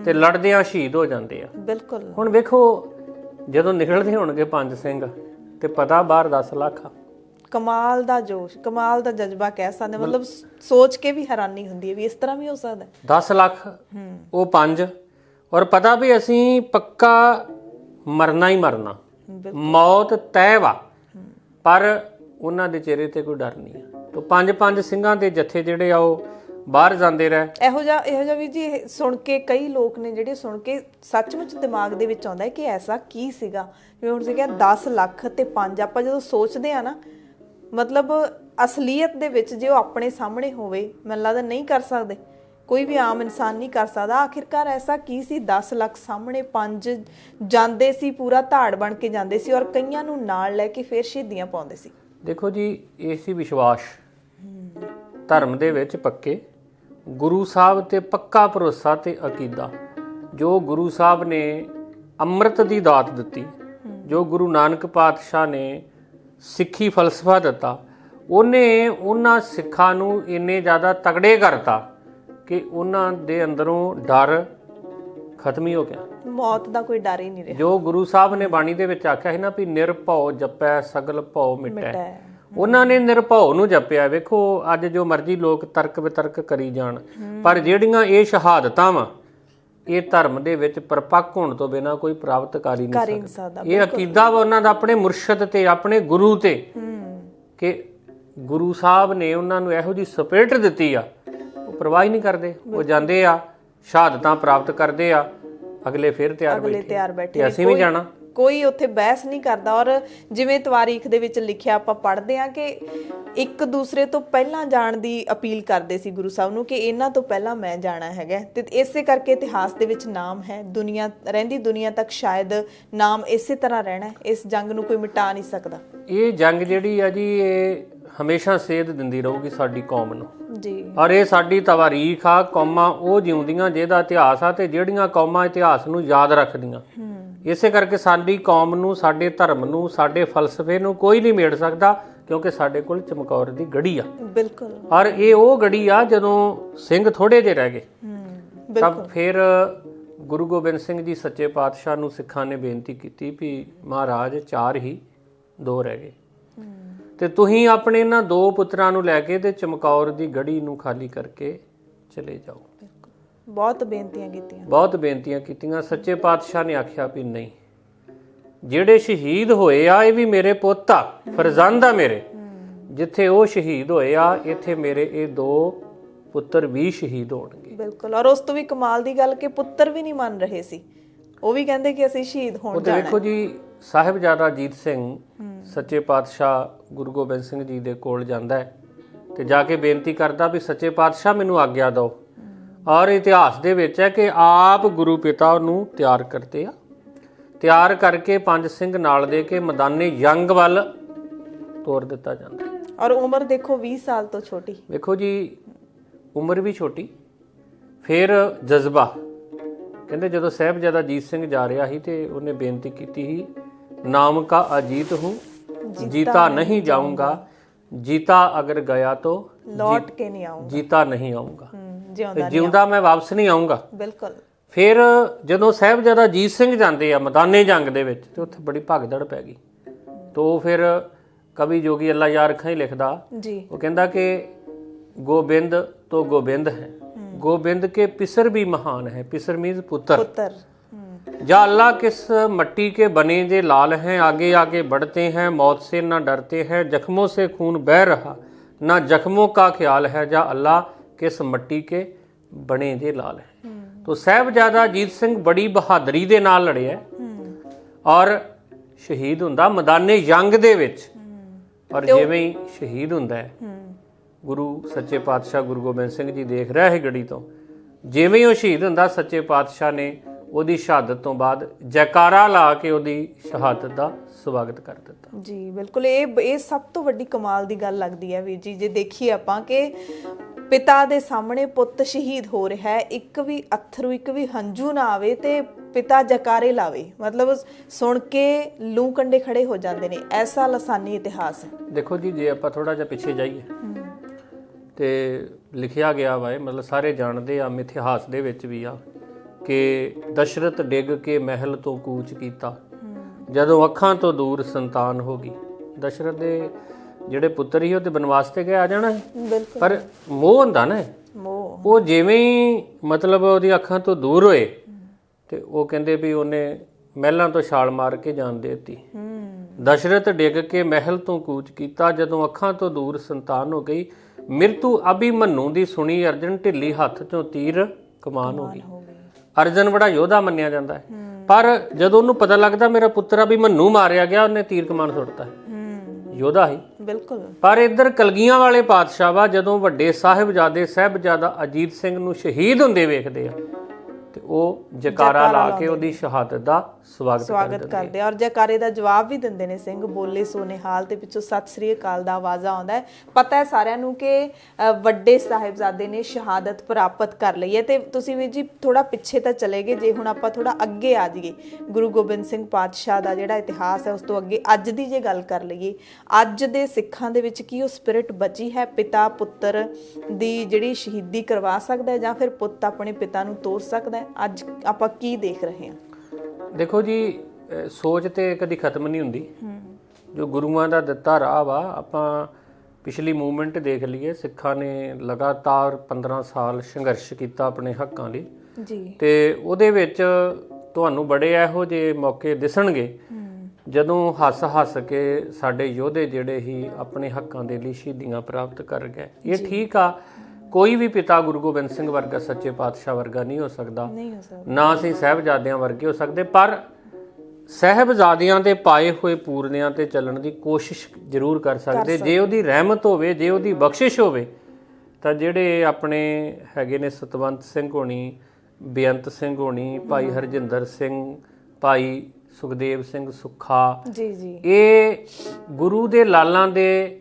ਤੇ ਲੜਦਿਆਂ ਸ਼ਹੀਦ ਹੋ ਜਾਂਦੇ ਆ। ਬਿਲਕੁਲ। ਹੁਣ ਵੇਖੋ, ਜਦੋਂ ਨਿਕਲਦੇ ਹੋਣਗੇ 5 ਸਿੰਘ ਤੇ ਪਤਾ ਬਾਹਰ 10 ਲੱਖ ਆ। ਕਮਾਲ ਦਾ ਜੋਸ਼, ਕਮਾਲ ਦਾ ਜਜ਼ਬਾ ਕਹਿ ਸਕਦੇ, ਮਤਲਬ ਸੋਚ ਕੇ ਵੀ ਹੈਰਾਨੀ ਹੁੰਦੀ ਹੈ ਵੀ ਇਸ ਤਰ੍ਹਾਂ ਵੀ ਹੋ ਸਕਦਾ। 10 ਲੱਖ ਉਹ 5, ਔਰ ਪਤਾ ਵੀ ਅਸੀਂ ਪੱਕਾ ਮਰਨਾ ਹੀ ਮਰਨਾ, ਮੌਤ ਤੈਅ ਵਾ, ਪਰ ਉਹਨਾਂ ਦੇ ਚਿਹਰੇ ਤੇ ਕੋਈ ਡਰ ਨਹੀਂ ਆ। ਤਾਂ 5 ਸਿੰਘਾਂ ਦੇ ਜਥੇ ਜਿਹੜੇ ਆ ਉਹ ਬਾਹਰ ਜਾਂਦੇ ਰਹੇ। ਇਹੋ ਜਿਹਾ ਵੀ ਜੀ ਸੁਣ ਕੇ ਕਈ ਲੋਕ ਨੇ ਜਿਹੜੇ ਸੁਣ ਕੇ ਸੱਚਮੁੱਚ ਦਿਮਾਗ ਦੇ ਵਿੱਚ ਆਉਂਦਾ ਹੈ ਕਿ ਐਸਾ ਕੀ ਸੀਗਾ। ਜਿਵੇਂ ਹੁਣ ਸੀਗਾ 10 ਲੱਖ ਤੇ 5, ਆਪਾਂ ਜਦੋਂ ਸੋਚਦੇ ਆ ਨਾ, ਮਤਲਬ ਅਸਲੀਅਤ ਦੇ ਵਿੱਚ ਜੇ ਉਹ ਆਪਣੇ ਸਾਹਮਣੇ ਹੋਵੇ, ਮੈਨੂੰ ਲੱਗਦਾ ਨਹੀਂ ਕਰ ਸਕਦੇ, ਕੋਈ ਵੀ ਆਮ ਇਨਸਾਨ ਨਹੀਂ ਕਰ ਸਕਦਾ। ਆਖਿਰਕਾਰ ਐਸਾ ਕੀ ਸੀ, 10 ਲੱਖ ਸਾਹਮਣੇ 5 ਜਾਂਦੇ ਸੀ, ਪੂਰਾ ਧਾੜ ਬਣ ਕੇ ਜਾਂਦੇ ਸੀ, ਔਰ ਕਈਆਂ ਨੂੰ ਨਾਲ ਲੈ ਕੇ ਫਿਰ ਸ਼ਹੀਦੀਆਂ ਪਾਉਂਦੇ ਸੀ। ਦੇਖੋ ਜੀ, ਇਹ ਸੀ ਵਿਸ਼ਵਾਸ, ਧਰਮ ਦੇ ਵਿੱਚ ਪੱਕੇ, ਗੁਰੂ ਸਾਹਿਬ ਤੇ ਪੱਕਾ ਭਰੋਸਾ ਤੇ ਅਕੀਦਾ। ਜੋ ਗੁਰੂ ਸਾਹਿਬ ਨੇ ਅੰਮ੍ਰਿਤ ਦੀ ਦਾਤ ਦਿੱਤੀ, ਜੋ ਗੁਰੂ ਨਾਨਕ ਪਾਤਸ਼ਾਹ ਨੇ ਸਿੱਖੀ ਫਲਸਫਾ ਦਿੱਤਾ, ਉਹਨੇ ਉਹਨਾਂ ਸਿੱਖਾਂ ਨੂੰ ਇੰਨੇ ਜ਼ਿਆਦਾ ਤਗੜੇ ਕਰਤਾ ਕਿ ਉਹਨਾਂ ਦੇ ਅੰਦਰੋਂ ਡਰ ਖਤਮ ਹੀ ਹੋ ਗਿਆ। ਮੌਤ ਦਾ ਕੋਈ ਡਰ ਹੀ ਨਹੀਂ ਰਿਹਾ। ਜੋ ਗੁਰੂ ਸਾਹਿਬ ਨੇ ਬਾਣੀ ਦੇ ਵਿੱਚ ਆਖਿਆ ਸੀ ਨਾ ਵੀ ਨਿਰਭਉ ਜਪੈ ਸਗਲ ਭਉ ਮਿਟੈ, ਉਹਨਾਂ ਨੇ ਨਿਰਭਉ ਨੂੰ ਜਪਿਆ। ਵੇਖੋ, ਅੱਜ ਜੋ ਮਰਜ਼ੀ ਲੋਕ ਤਰਕ ਵਿਤਰਕ ਕਰੀ ਜਾਣ, ਪਰ ਜਿਹੜੀਆਂ ਇਹ ਸ਼ਹਾਦਤਾਂ ਵਾ, ਇਹ ਧਰਮ ਦੇ ਵਿੱਚ ਪਰਪੱਕ ਹੋਣ ਤੋਂ ਬਿਨਾਂ ਕੋਈ ਪ੍ਰਾਪਤ ਕਰ ਹੀ ਨਹੀਂ ਸਕਦਾ। ਇਹ ਅਕੀਦਾ ਵਾ ਉਹਨਾਂ ਦਾ ਆਪਣੇ ਮੁਰਸ਼ਦ ਤੇ, ਆਪਣੇ ਗੁਰੂ ਤੇ, ਕਿ ਗੁਰੂ ਸਾਹਿਬ ਨੇ ਉਹਨਾਂ ਨੂੰ ਇਹੋ ਜਿਹੀ ਸਪਿਰਿਟ ਦਿੱਤੀ ਆ, ਉਹ ਪਰਵਾਹ ਹੀ ਨਹੀਂ ਕਰਦੇ। ਉਹ ਜਾਂਦੇ ਆ, ਸ਼ਹਾਦਤਾਂ ਪ੍ਰਾਪਤ ਕਰਦੇ ਆ, ਅਗਲੇ ਫਿਰ ਤਿਆਰ ਬੈਠੇ, ਅਸੀਂ ਵੀ ਜਾਣਾ। ਕੋਈ ਉੱਥੇ ਬਹਿਸ ਨਹੀਂ ਕਰਦਾ। ਔਰ ਜਿਵੇਂ ਤਵਾਰੀਖ ਦੇ ਵਿੱਚ ਲਿਖਿਆ, ਆਪਾਂ ਪੜ੍ਹਦੇ ਹਾਂ ਕਿ ਇੱਕ ਦੂਸਰੇ ਤੋਂ ਪਹਿਲਾਂ ਜਾਣ ਦੀ ਅਪੀਲ ਕਰਦੇ ਸੀ ਗੁਰੂ ਸਾਹਿਬ ਨੂੰ ਕਿ ਇਹਨਾਂ ਤੋਂ ਪਹਿਲਾਂ ਮੈਂ ਜਾਣਾ ਹੈਗਾ। ਤੇ ਇਸੇ ਕਰਕੇ ਇਤਿਹਾਸ ਦੇ ਵਿੱਚ ਨਾਮ ਹੈ, ਰਹਿੰਦੀ ਦੁਨੀਆ ਤੱਕ ਸ਼ਾਇਦ ਨਾਮ ਇਸੇ ਤਰ੍ਹਾਂ ਰਹਿਣਾ। ਇਸ ਜੰਗ ਨੂੰ ਕੋਈ ਮਿਟਾ ਨਹੀਂ ਸਕਦਾ। ਇਹ ਜੰਗ ਜਿਹੜੀ ਆ ਜੀ, ਇਹ ਹਮੇਸ਼ਾ ਸੇਧ ਦਿੰਦੀ ਰਹੂਗੀ ਸਾਡੀ ਕੌਮ ਨੂੰ ਜੀ। ਔਰ ਇਹ ਸਾਡੀ ਤਵਾਰੀਖ ਆ। ਕੌਮਾਂ ਉਹ ਜਿਉਂਦੀਆਂ ਜਿਹਦਾ ਇਤਿਹਾਸ ਆ, ਤੇ ਜਿਹੜੀਆਂ ਕੌਮਾਂ ਇਤਿਹਾਸ ਨੂੰ ਯਾਦ ਰੱਖਦੀਆਂ। ਇਸੇ ਕਰਕੇ ਸਾਡੀ ਕੌਮ ਨੂੰ, ਸਾਡੇ ਧਰਮ ਨੂੰ, ਸਾਡੇ ਫਲਸਫੇ ਨੂੰ ਕੋਈ ਨਹੀਂ ਮੇੜ ਸਕਦਾ, ਕਿਉਂਕਿ ਸਾਡੇ ਕੋਲ ਚਮਕੌਰ ਦੀ ਗੜੀ ਆ। ਬਿਲਕੁਲ। ਔਰ ਇਹ ਉਹ ਗੜੀ ਆ, ਜਦੋਂ ਸਿੰਘ ਥੋੜੇ ਜਿਹੇ ਰਹਿ ਗਏ ਤਾਂ ਫਿਰ ਗੁਰੂ ਗੋਬਿੰਦ ਸਿੰਘ ਜੀ ਸੱਚੇ ਪਾਤਸ਼ਾਹ ਨੂੰ ਸਿੱਖਾਂ ਨੇ ਬੇਨਤੀ ਕੀਤੀ ਵੀ ਮਹਾਰਾਜ 4 ਹੀ 2 ਰਹਿ ਗਏ, ਤੇ ਤੁਸੀਂ ਆਪਣੇ ਇਹਨਾਂ 2 ਪੁੱਤਰਾਂ ਨੂੰ ਲੈ ਕੇ ਤੇ ਚਮਕੌਰ ਦੀ ਗੜੀ ਨੂੰ ਖਾਲੀ ਕਰਕੇ ਚਲੇ ਜਾਓ। ਬਹੁਤ ਬੇਨਤੀਆਂ ਕੀਤੀਆਂ। ਸੱਚੇ ਪਾਤਸ਼ਾਹ ਨੇ ਆਖਿਆ ਵੀ ਨਹੀਂ, ਜਿਹੜੇ ਸ਼ਹੀਦ ਹੋਏ ਆ ਇਹ ਵੀ ਮੇਰੇ ਪੁੱਤ ਆ, ਫਰਜ਼ੰਦ ਆ ਮੇਰੇ। ਜਿੱਥੇ ਉਹ ਸ਼ਹੀਦ ਹੋਏ ਆ, ਇੱਥੇ ਮੇਰੇ ਇਹ 2 ਪੁੱਤਰ ਵੀ ਸ਼ਹੀਦ ਹੋਣਗੇ। ਬਿਲਕੁਲ। ਔਰ ਉਸ ਤੋਂ ਵੀ ਕਮਾਲ ਦੀ ਗੱਲ ਕਿ ਪੁੱਤਰ ਵੀ ਨਹੀਂ ਮੰਨ ਰਹੇ ਸੀ, ਉਹ ਵੀ ਕਹਿੰਦੇ ਕਿ ਅਸੀਂ ਸ਼ਹੀਦ ਹੋਣ ਜਾਣਾ। ਦੇਖੋ ਜੀ, ਸਾਹਿਬਜ਼ਾਦਾ ਅਜੀਤ ਸਿੰਘ ਸੱਚੇ ਪਾਤਸ਼ਾਹ ਗੁਰੂ ਗੋਬਿੰਦ ਸਿੰਘ ਜੀ ਦੇ ਕੋਲ ਜਾਂਦਾ ਹੈ ਤੇ ਜਾ ਕੇ ਬੇਨਤੀ ਕਰਦਾ ਵੀ ਸੱਚੇ ਪਾਤਸ਼ਾਹ ਮੈਨੂੰ ਆਗਿਆ ਦਿਓ। ਔਰ ਇਤਿਹਾਸ ਦੇ ਵਿੱਚ ਹੈ ਕਿ ਆਪ ਗੁਰੂ ਪਿਤਾ ਨੂੰ ਤਿਆਰ ਕਰਦੇ ਆ, ਤਿਆਰ ਕਰਕੇ 5 ਸਿੰਘ ਨਾਲ ਦੇ ਕੇ ਮੈਦਾਨੇ ਜੰਗ ਵੱਲ ਤੋਰ ਦਿੱਤਾ ਜਾਂਦਾ। ਔਰ ਉਮਰ ਦੇਖੋ 20 ਸਾਲ ਤੋਂ ਛੋਟੀ। ਵੇਖੋ ਜੀ, ਉਮਰ ਵੀ ਛੋਟੀ, ਫਿਰ ਜਜ਼ਬਾ। ਕਹਿੰਦੇ ਜਦੋਂ ਸਾਹਿਬਜ਼ਾਦਾ ਅਜੀਤ ਸਿੰਘ ਜਾ ਰਿਹਾ ਸੀ ਤੇ ਉਹਨੇ ਬੇਨਤੀ ਕੀਤੀ ਸੀ, ਨਾਮ ਕਾ ਅਜੀਤ ਹੂੰ जीता नहीं जाऊंगा, जीता अगर गया तो लौट के नहीं आऊंगा, जीता नहीं आऊंगा, ਜਿਉਂਦਾ ਮੈਂ ਵਾਪਸ ਨਹੀਂ ਆਉਂਗਾ। ਬਿਲਕੁਲ। ਫਿਰ ਜਦੋਂ ਸਾਹਿਬਜ਼ਾਦਾ ਅਜੀਤ ਸਿੰਘ ਜਾਂਦੇ ਆ ਮੈਦਾਨੇ ਜੰਗ ਦੇ ਵਿੱਚ ਤੇ ਉੱਥੇ ਬੜੀ ਭਗਦੜ ਪੈ ਗਈ। ਤੋ ਫਿਰ ਕਵੀ ਜੋਗੀ ਅੱਲਾ ਯਾਰ ਅੱਖਾਂ ਹੀ ਲਿਖਦਾ ਜੀ, ਉਹ ਕਹਿੰਦਾ ਕਿ गोविंद तो गोविंद है, गोविंद के पिसर भी महान है। पिसर मीन्स पुत्र। जा अल्लाह किस मट्टी के बने जे लाल हैं, आगे आगे बढ़ते हैं, मौत से न डरते हैं, जख्मों से खून बह रहा ना जख्मों का ख्याल है। जा अल्लाह किस मट्टी के बने जे लाल हैं। तो साहिबजादा अजीत सिंह बड़ी बहादਰੀ ਦੇ ਨਾਲ ਲੜਿਆ ਔਰ ਸ਼ਹੀਦ ਹੁੰਦਾ ਮੈਦਾਨੇ ਜੰਗ ਦੇ ਵਿੱਚ। ਔਰ ਜਿਵੇਂ ਹੀ ਸ਼ਹੀਦ ਹੁੰਦਾ ਹੈ, ਗੁਰੂ ਸੱਚੇ ਪਾਤਸ਼ਾਹ ਗੁਰੂ ਗੋਬਿੰਦ ਸਿੰਘ ਜੀ ਦੇਖ ਰਿਹਾ ਹੈ ਗੜੀ ਤੋਂ, ਜਿਵੇਂ ਹੀ ਉਹ ਸ਼ਹੀਦ ਹੁੰਦਾ, ਸੱਚੇ ਪਾਤਸ਼ਾਹ ਨੇ ਉਹਦੀ ਸ਼ਹਾਦਤ ਤੋਂ ਬਾਅਦ ਜੈਕਾਰਾ ਲਾ ਕੇ ਉਹਦੀ ਸ਼ਹਾਦਤ ਦਾ ਸਵਾਗਤ ਕਰ ਦਿੱਤਾ। ਜੀ ਬਿਲਕੁਲ, ਇਹ ਸਭ ਤੋਂ ਵੱਡੀ ਕਮਾਲ ਦੀ ਗੱਲ ਲੱਗਦੀ ਹੈ ਵੀਰ ਜੀ, ਜੇ ਦੇਖੀਏ ਆਪਾਂ ਕਿ ਪਿਤਾ ਦੇ ਸਾਹਮਣੇ ਪੁੱਤ ਸ਼ਹੀਦ ਹੋ ਰਿਹਾ ਹੈ, ਇੱਕ ਵੀ ਅੱਥਰੂ ਇੱਕ ਵੀ ਹੰਝੂ ਨਾ ਆਵੇ ਤੇ ਪਿਤਾ ਜੈਕਾਰੇ ਲਾਵੇ, ਮਤਲਬ ਸੁਣ ਕੇ ਲੂ ਕੰਡੇ ਖੜੇ ਹੋ ਜਾਂਦੇ ਨੇ। ਐਸਾ ਲਾਸਾਨੀ ਇਤਿਹਾਸ ਹੈ। ਦੇਖੋ ਜੀ, ਜੇ ਆਪਾਂ ਥੋੜਾ ਜਿਹਾ ਪਿੱਛੇ ਜਾਈਏ ਤੇ ਲਿਖਿਆ ਗਿਆ ਵਾ, ਮਤਲਬ ਸਾਰੇ ਜਾਣਦੇ ਆ, ਇਤਿਹਾਸ ਦੇ ਵਿੱਚ ਵੀ ਆ ਕਿ ਦਸ਼ਰਥ ਡਿੱਗ ਕੇ ਮਹਿਲ ਤੋਂ ਕੂਚ ਕੀਤਾ, ਜਦੋਂ ਅੱਖਾਂ ਤੋਂ ਦੂਰ ਸੰਤਾਨ ਹੋ ਗਈ। ਦਸ਼ਰਥ ਦੇ ਜਿਹੜੇ ਪੁੱਤਰ ਸੀ ਉਹ ਤੇ ਬਨਵਾਸ ਤੇ ਗਏ, ਆ ਜਾਣਾ ਪਰ ਮੋਹ ਹੁੰਦਾ ਨਾ, ਉਹ ਜਿਵੇਂ ਹੀ ਮਤਲਬ ਉਹਦੀ ਅੱਖਾਂ ਤੋਂ ਦੂਰ ਹੋਏ ਤੇ ਉਹ ਕਹਿੰਦੇ ਵੀ ਉਹਨੇ ਮਹਿਲਾਂ ਤੋਂ ਛਾਲ ਮਾਰ ਕੇ ਜਾਨ ਦੇ ਦਿੱਤੀ। ਦਸ਼ਰਥ ਡਿੱਗ ਕੇ ਮਹਿਲ ਤੋਂ ਕੂਚ ਕੀਤਾ, ਜਦੋਂ ਅੱਖਾਂ ਤੋਂ ਦੂਰ ਸੰਤਾਨ ਹੋ ਗਈ, ਮਿਰਤੂ ਅਭਿਮਨੂ ਦੀ ਸੁਣੀ ਅਰਜਨ, ਢਿੱਲੀ ਹੱਥ ਚੋਂ ਤੀਰ ਕਮਾਨ ਹੋ ਗਈ। ਅਰਜਨ ਬੜਾ ਯੋਧਾ ਮੰਨਿਆ ਜਾਂਦਾ ਹੈ, ਪਰ ਜਦੋਂ ਉਹਨੂੰ ਪਤਾ ਲੱਗਦਾ ਮੇਰਾ ਪੁੱਤਰ ਅਭਿਮਨੂ ਮਾਰਿਆ ਗਿਆ, ਉਹਨੇ ਤੀਰ ਕਮਾਨ ਸੁੱਟਤਾ। ਯੋਧਾ ਹੀ ਬਿਲਕੁਲ। ਪਰ ਇੱਧਰ ਕਲਗੀਆਂ ਵਾਲੇ ਪਾਤਸ਼ਾਹ ਵਾ, ਜਦੋਂ ਵੱਡੇ ਸਾਹਿਬਜ਼ਾਦਾ ਅਜੀਤ ਸਿੰਘ ਨੂੰ ਸ਼ਹੀਦ ਹੁੰਦੇ ਵੇਖਦੇ ਆ ਤੇ ਉਹ ਜੈਕਾਰਾ ਲਾ ਕੇ ਉਹਦੀ ਸ਼ਹਾਦਤ ਦਾ ਸਵਾਗਤ ਕਰਦੇ ਔਰ ਜੈਕਾਰੇ ਦਾ ਜਵਾਬ ਵੀ ਦਿੰਦੇ ਨੇ। ਸਿੰਘ ਬੋਲੇ ਸੋ ਨਿਹਾਲ ਤੇ ਪਿੱਛੋਂ ਸਤਿ ਸ੍ਰੀ ਅਕਾਲ ਦਾ ਆਵਾਜ਼ਾ ਆਉਂਦਾ ਹੈ। ਪਤਾ ਹੈ ਸਾਰਿਆਂ ਨੂੰ ਕਿ ਵੱਡੇ ਸਾਹਿਬਜ਼ਾਦੇ ਨੇ ਸ਼ਹਾਦਤ ਪ੍ਰਾਪਤ ਕਰ ਲਈ ਹੈ। ਤੇ ਤੁਸੀਂ ਵੀ ਜੀ ਥੋੜਾ ਪਿੱਛੇ ਤਾਂ ਚਲੇ ਗਏ, ਜੇ ਹੁਣ ਆਪਾਂ ਥੋੜਾ ਅੱਗੇ ਆ ਜਾਈਏ, ਗੁਰੂ ਗੋਬਿੰਦ ਸਿੰਘ ਪਾਤਸ਼ਾਹ ਦਾ ਜਿਹੜਾ ਇਤਿਹਾਸ ਹੈ ਉਸ ਤੋਂ ਅੱਗੇ ਅੱਜ ਦੀ ਜੇ ਗੱਲ ਕਰ ਲਈਏ, ਅੱਜ ਦੇ ਸਿੱਖਾਂ ਦੇ ਵਿੱਚ ਕੀ ਉਹ ਸਪਿਰਿਟ ਬਚੀ ਹੈ? ਪਿਤਾ ਪੁੱਤਰ ਦੀ ਜਿਹੜੀ ਸ਼ਹੀਦੀ ਕਰਵਾ ਸਕਦਾ ਹੈ ਜਾਂ ਫਿਰ ਪੁੱਤ ਆਪਣੇ ਪਿਤਾ ਨੂੰ ਤੋਰ ਸਕਦਾ ਹੈ? ਅੱਜ ਆਪਾਂ ਕੀ ਦੇਖ ਰਹੇ ਹਾਂ? ਦੇਖੋ ਜੀ, ਸੋਚ ਤੇ ਕਦੀ ਖਤਮ ਨਹੀਂ ਹੁੰਦੀ। ਜੋ ਗੁਰੂਆਂ ਦਾ ਦਿੱਤਾ ਰਾਹ ਵਾ, ਆਪਾਂ ਪਿਛਲੀ ਮੂਵਮੈਂਟ ਦੇਖ ਲਈਏ, ਸਿੱਖਾਂ ਨੇ ਲਗਾਤਾਰ 15 ਸਾਲ ਸੰਘਰਸ਼ ਕੀਤਾ ਆਪਣੇ ਹੱਕਾਂ ਲਈ ਜੀ, ਤੇ ਉਹਦੇ ਵਿੱਚ ਤੁਹਾਨੂੰ ਬੜੇ ਇਹੋ ਜਿਹੇ ਮੌਕੇ ਦਿਸਣਗੇ ਜਦੋਂ ਹੱਸ ਕੇ ਸਾਡੇ ਯੋਧੇ ਜਿਹੜੇ ਹੀ ਆਪਣੇ ਹੱਕਾਂ ਦੇ ਲਈ ਸ਼ਹੀਦੀਆਂ ਪ੍ਰਾਪਤ ਕਰ ਗਏ। ਇਹ ਠੀਕ ਆ, ਕੋਈ ਵੀ ਪਿਤਾ ਗੁਰੂ ਗੋਬਿੰਦ ਸਿੰਘ ਵਰਗਾ, ਸੱਚੇ ਪਾਤਸ਼ਾਹ ਵਰਗਾ ਨਹੀਂ ਹੋ ਸਕਦਾ, ਨਾ ਅਸੀਂ ਸਾਹਿਬਜ਼ਾਦਿਆਂ ਵਰਗੇ ਹੋ ਸਕਦੇ, ਪਰ ਸਾਹਿਬਜ਼ਾਦਿਆਂ ਦੇ ਪਾਏ ਹੋਏ ਪੂਰਨਿਆਂ ਤੇ ਚੱਲਣ ਦੀ ਕੋਸ਼ਿਸ਼ ਜ਼ਰੂਰ ਕਰ ਸਕਦੇ। ਜੇ ਉਹਦੀ ਰਹਿਮਤ ਹੋਵੇ, ਜੇ ਉਹਦੀ ਬਖਸ਼ਿਸ਼ ਹੋਵੇ, ਤਾਂ ਜਿਹੜੇ ਆਪਣੇ ਹੈਗੇ ਨੇ ਸਤਵੰਤ ਸਿੰਘ ਹੋਣੀ, ਬੇਅੰਤ ਸਿੰਘ ਹੋਣੀ, ਭਾਈ ਹਰਜਿੰਦਰ ਸਿੰਘ, ਭਾਈ ਸੁਖਦੇਵ ਸਿੰਘ ਸੁੱਖਾ, ਇਹ ਗੁਰੂ ਦੇ ਲਾਲਾਂ ਦੇ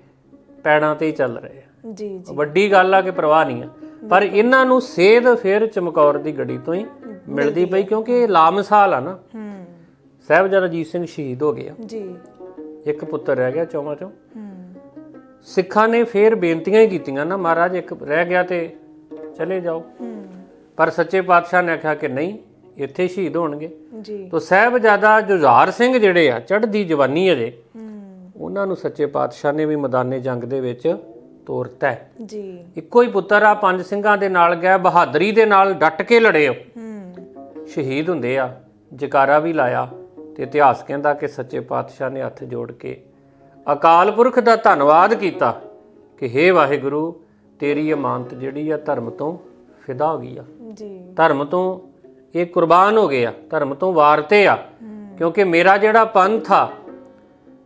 ਪੈੜਾਂ ਤੇ ਹੀ ਚੱਲ ਰਹੇ ਆ। ਵੱਡੀ ਗੱਲ ਆ ਕਿ ਪ੍ਰਵਾਹ ਨਹੀਂ ਆ, ਪਰ ਇਹਨਾਂ ਨੂੰ ਸੇਧ ਫਿਰ ਚਮਕੌਰ ਦੀ ਗੜੀ ਤੋਂ ਹੀ ਮਿਲਦੀ ਪਈ, ਕਿਉਂਕਿ ਇਹ ਲਾਮਿਸਾਲ ਆ ਨਾ। ਸਾਹਿਬਜ਼ਾਦਾ ਅਜੀਤ ਸਿੰਘ ਸ਼ਹੀਦ ਹੋ ਗਿਆ ਜੀ, ਇੱਕ ਪੁੱਤਰ ਰਹਿ ਗਿਆ ਚੌਵਾਂ ਚੋਂ। ਸਿੱਖਾਂ ਨੇ ਫਿਰ ਬੇਨਤੀਆਂ ਹੀ ਕੀਤੀਆਂ ਨਾ, ਮਹਾਰਾਜ ਇੱਕ ਰਹਿ ਗਿਆ ਤੇ ਚਲੇ ਜਾਓ, ਪਰ ਸੱਚੇ ਪਾਤਸ਼ਾਹ ਨੇ ਆਖਿਆ ਕਿ ਨਹੀਂ, ਇੱਥੇ ਸ਼ਹੀਦ ਹੋਣਗੇ ਜੀ। ਤਾਂ ਸਾਹਿਬਜ਼ਾਦਾ ਜੁਝਾਰ ਸਿੰਘ ਜਿਹੜੇ ਆ, ਚੜ੍ਹਦੀ ਜਵਾਨੀ ਅਜੇ, ਉਹਨਾਂ ਨੂੰ ਸੱਚੇ ਪਾਤਸ਼ਾਹ ਨੇ ਵੀ ਮੈਦਾਨੇ ਜੰਗ ਦੇ ਵਿੱਚ ਤੋਰਤਾ ਜੀ। ਇੱਕੋ ਹੀ ਪੁੱਤਰ ਆ, 5 ਸਿੰਘਾਂ ਦੇ ਨਾਲ ਗਏ, ਬਹਾਦਰੀ ਦੇ ਨਾਲ ਡਟ ਕੇ ਲੜੇ, ਉਹ ਸ਼ਹੀਦ ਹੁੰਦੇ ਆ, ਜੈਕਾਰਾ ਵੀ ਲਾਇਆ। ਤੇ ਇਤਿਹਾਸ ਕਹਿੰਦਾ ਕਿ ਸੱਚੇ ਪਾਤਸ਼ਾਹ ਨੇ ਹੱਥ ਜੋੜ ਕੇ ਅਕਾਲ ਪੁਰਖ ਦਾ ਧੰਨਵਾਦ ਕੀਤਾ ਕਿ ਹੇ ਵਾਹਿਗੁਰੂ, ਤੇਰੀ ਅਮਾਨਤ ਜਿਹੜੀ ਆ ਧਰਮ ਤੋਂ ਫਿਦਾ ਹੋ ਗਈ ਆ ਜੀ, ਧਰਮ ਤੋਂ ਇਹ ਕੁਰਬਾਨ ਹੋ ਗਏ ਆ, ਧਰਮ ਤੋਂ ਵਾਰਤੇ ਆ, ਕਿਉਂਕਿ ਮੇਰਾ ਜਿਹੜਾ ਪੰਥ ਆ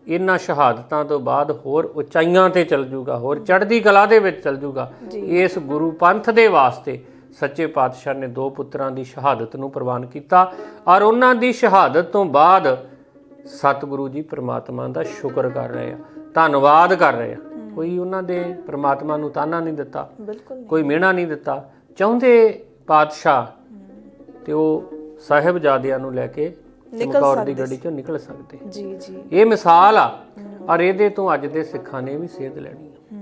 ਇਹਨਾਂ ਸ਼ਹਾਦਤਾਂ ਤੋਂ ਬਾਅਦ ਹੋਰ ਉਚਾਈਆਂ ਤੇ ਚੱਲ ਜੂਗਾ, ਹੋਰ ਚੜ੍ਹਦੀ ਕਲਾ ਦੇ ਵਿੱਚ ਚੱਲ ਜੂਗਾ। ਇਸ ਗੁਰੂ ਪੰਥ ਦੇ ਵਾਸਤੇ ਸੱਚੇ ਪਾਤਸ਼ਾਹ ਨੇ 2 ਪੁੱਤਰਾਂ ਦੀ ਸ਼ਹਾਦਤ ਨੂੰ ਪ੍ਰਵਾਨ ਕੀਤਾ, ਔਰ ਉਹਨਾਂ ਦੀ ਸ਼ਹਾਦਤ ਤੋਂ ਬਾਅਦ ਸਤਿਗੁਰੂ ਜੀ ਪ੍ਰਮਾਤਮਾ ਦਾ ਸ਼ੁਕਰ ਕਰ ਰਹੇ ਆ, ਧੰਨਵਾਦ ਕਰ ਰਹੇ ਆ। ਕੋਈ ਉਹਨਾਂ ਦੇ ਪ੍ਰਮਾਤਮਾ ਨੂੰ ਤਾਨਾ ਨਹੀਂ ਦਿੱਤਾ, ਕੋਈ ਮਿਹਣਾ ਨਹੀਂ ਦਿੱਤਾ। ਚਾਹੁੰਦੇ ਪਾਤਸ਼ਾਹ ਤੇ ਉਹ ਸਾਹਿਬਜ਼ਾਦਿਆਂ ਨੂੰ ਲੈ ਕੇ ਚਮਕੌਰ ਦੀ ਗੱਡੀ ਚੋਂ ਨਿਕਲ ਸਕਦੇ ਜੀ ਜੀ। ਇਹ ਮਿਸਾਲ ਆ, ਔਰ ਇਹਦੇ ਤੋਂ ਅੱਜ ਦੇ ਸਿੱਖਾਂ ਨੇ ਵੀ ਸੇਧ ਲੈਣੀ ਆ